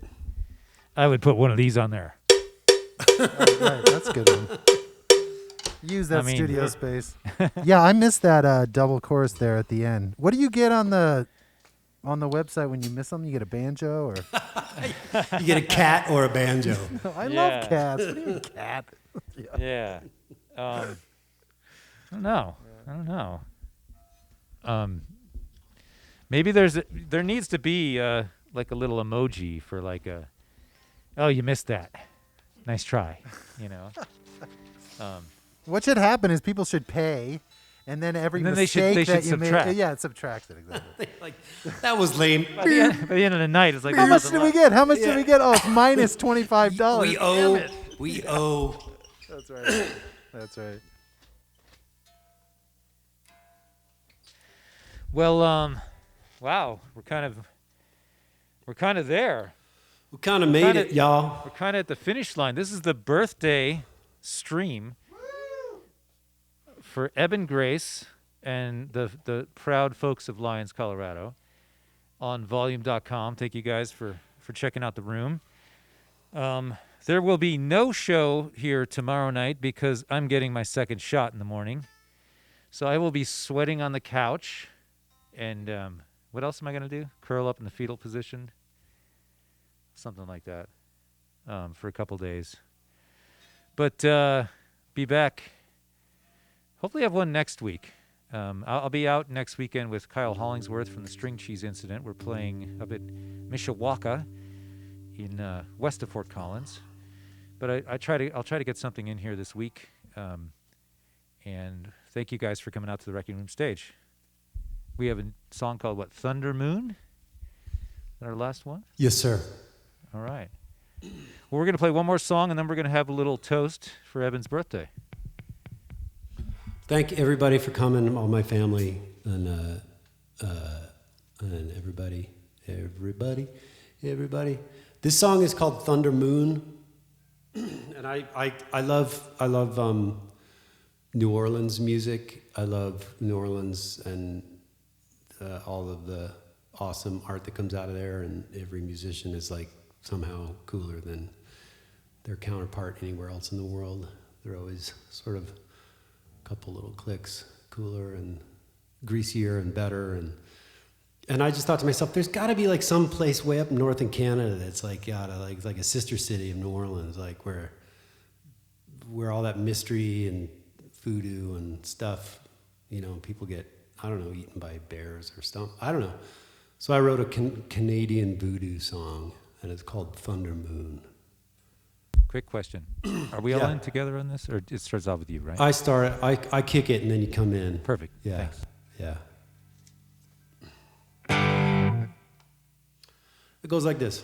I would put one of these on there. Right, that's a good one. Use that I mean, studio space. Yeah, I missed that double chorus there at the end. What do you get on the website when you miss something? You get a banjo or? You get a cat or a banjo. I Yeah. love cats. What do you mean cat? Yeah. I don't know. Maybe there needs to be like a little emoji for like a, oh, you missed that. Nice try. You know. What should happen is people should pay, and then every And then mistake they should that you subtract. made, it subtracts it exactly. Like, that was lame. By the end of the night, it's like How much nothing did we left. get? How much did we get? Oh, it's minus $25. We owe. We owe. That's right. That's right. Well, wow, we're kind of there. We kind of made it, y'all. We're kind of at the finish line. This is the birthday stream for Eben Grace and the proud folks of Lyons, Colorado on volume.com. Thank you guys for checking out the room. There will be no show here tomorrow night because I'm getting my second shot in the morning. So I will be sweating on the couch. And what else am I going to do? Curl up in the fetal position? Something like that for a couple days. But be back. Hopefully I have one next week. I'll be out next weekend with Kyle Hollingsworth from the String Cheese Incident. We're playing up at Mishawaka in west of Fort Collins. But I'll try to get something in here this week. And thank you guys for coming out to the Wreckingroom stage. We have a song called, what, Thunder Moon? Is that our last one? Yes, sir. All right. Well, we're going to play one more song, and then we're going to have a little toast for Eben's birthday. Thank everybody for coming, all my family and everybody. This song is called Thunder Moon, and I love New Orleans music. I love New Orleans and all of the awesome art that comes out of there, and every musician is like somehow cooler than their counterpart anywhere else in the world. They're always sort of a couple little clicks cooler and greasier and better, and I just thought to myself, there's got to be like some place way up north in Canada that's like like a sister city of New Orleans, like where all that mystery and voodoo and stuff, you know, people get, I don't know, eaten by bears or stuff. I don't know. So I wrote a Canadian voodoo song, and it's called Thunder Moon. Quick question. Are we all in together on this, or it starts off with you, right? I kick it, and then you come in. Perfect. Yeah. Thanks. Yeah. It goes like this.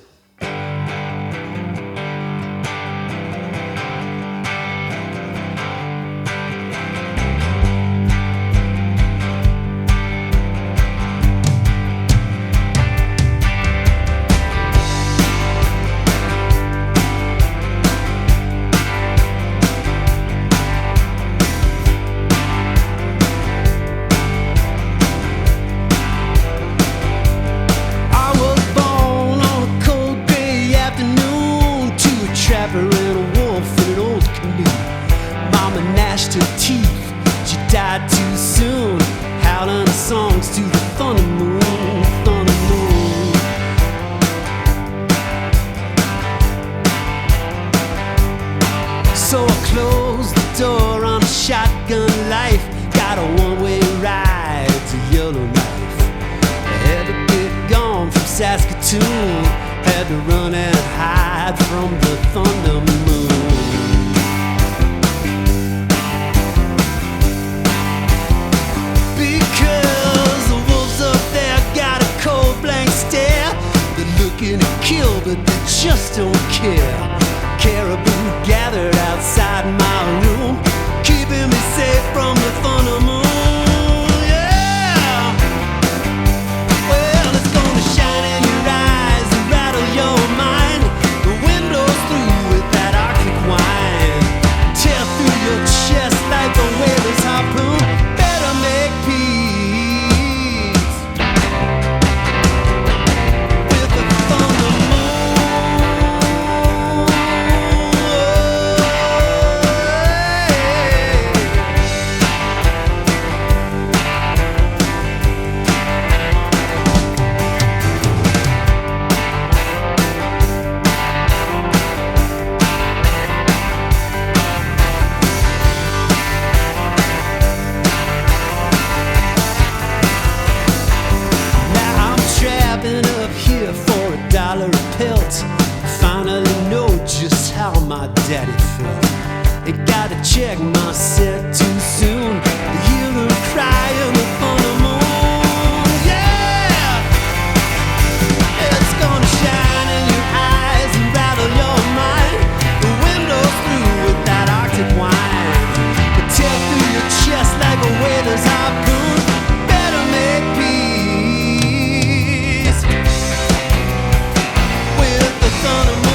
Saskatoon, had to run and hide from the thunder moon. Because the wolves up there got a cold blank stare. They're looking to kill, but they just don't care. Caribou gathered outside my room, keeping me safe from the thunder moon. strapping up here for $1 a pelt. Finally know just how my daddy felt. Ain't gotta check my set too soon. Hear them cry on the full moon. Yeah, it's gonna shine in your eyes and rattle your mind. The wind blows through with that Arctic wine. It tear through your chest like a whaler's harpoon. Better make peace with the thunder moon.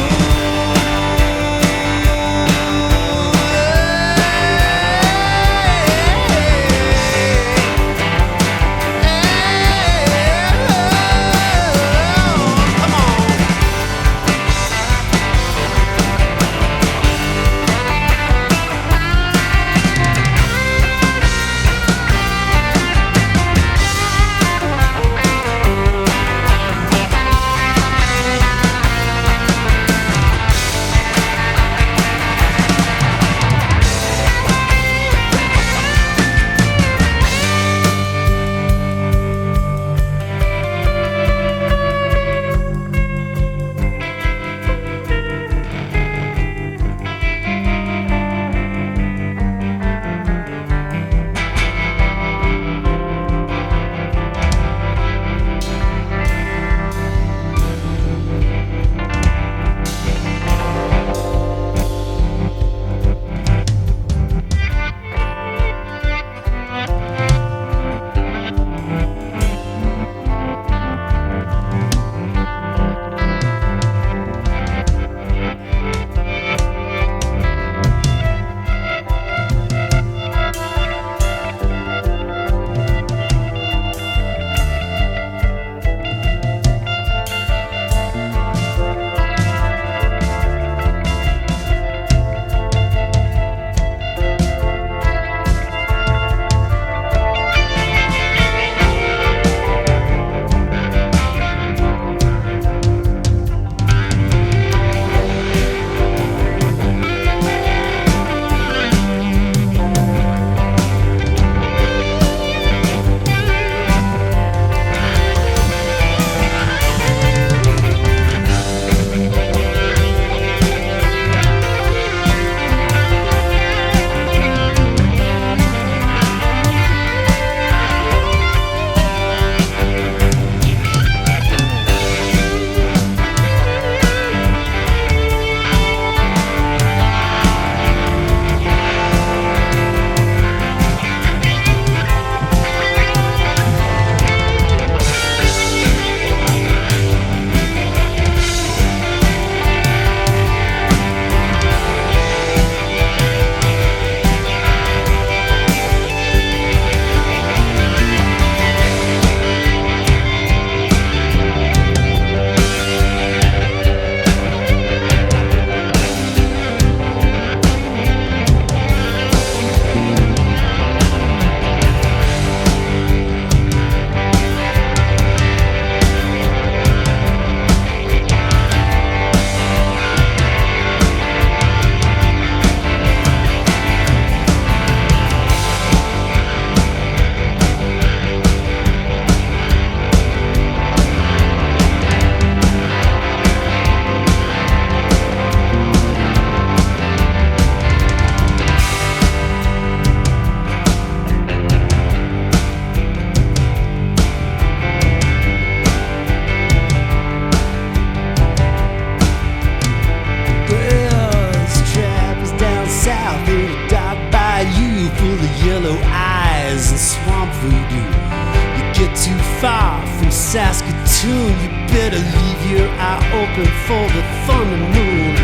Saskatoon, you better leave your eye open for the thunder moon.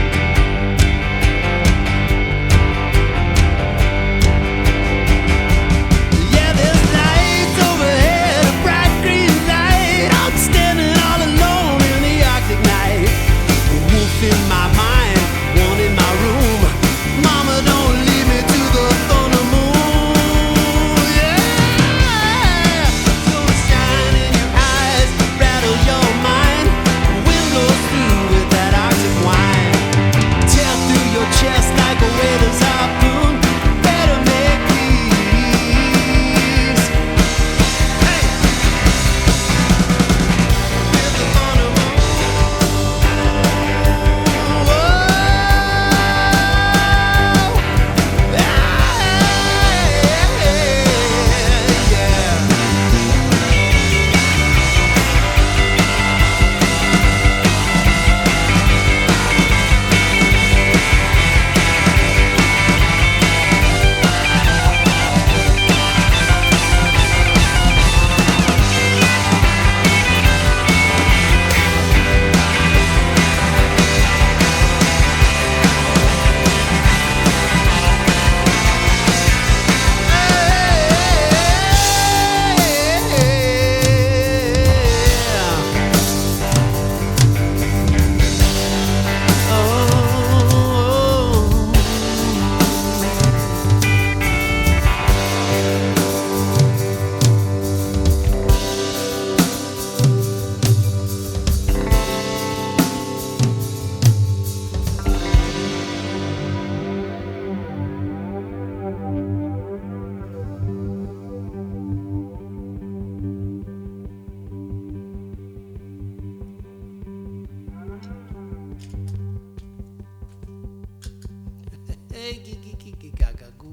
Yeah, there's lights overhead, a bright green light. I'm standing all alone in the Arctic night. A wolf in my mind, one in my room. Mama, don't leave me to the thunder moon. Yeah, so shine in your eyes, rattle your mind. Wind blows through with that Arctic wine.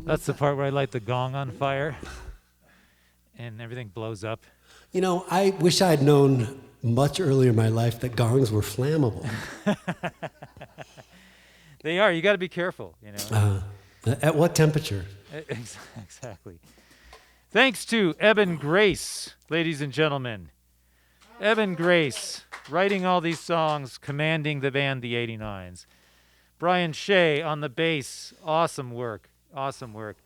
That's the part where I light the gong on fire and everything blows up. You know, I wish I'd known much earlier in my life that gongs were flammable. They are. You got to be careful, you know. At what temperature? Exactly. Thanks to Eben Grace, ladies and gentlemen. Eben Grace, writing all these songs, commanding the band, the 89s. Brian Schey on the bass, awesome work, awesome work.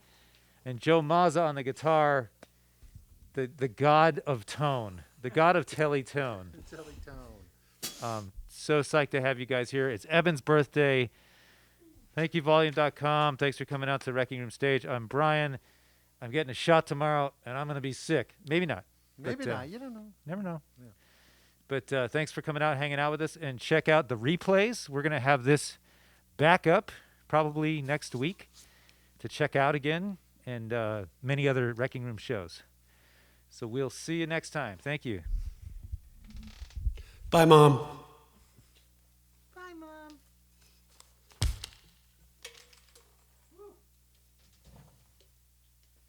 And Joe Mazza on the guitar, the god of tone, the god of teletone. So psyched to have you guys here. It's Eben's birthday. Thank you, Volume.com. Thanks for coming out to the Wreckingroom stage. I'm Brian. I'm getting a shot tomorrow, and I'm going to be sick. Maybe not. Maybe not. You don't know. Never know. Yeah. But thanks for coming out, hanging out with us, and check out the replays. We're going to have this back up probably next week to check out again, and many other Wreckingroom shows. So we'll see you next time. Thank you. Bye, Mom.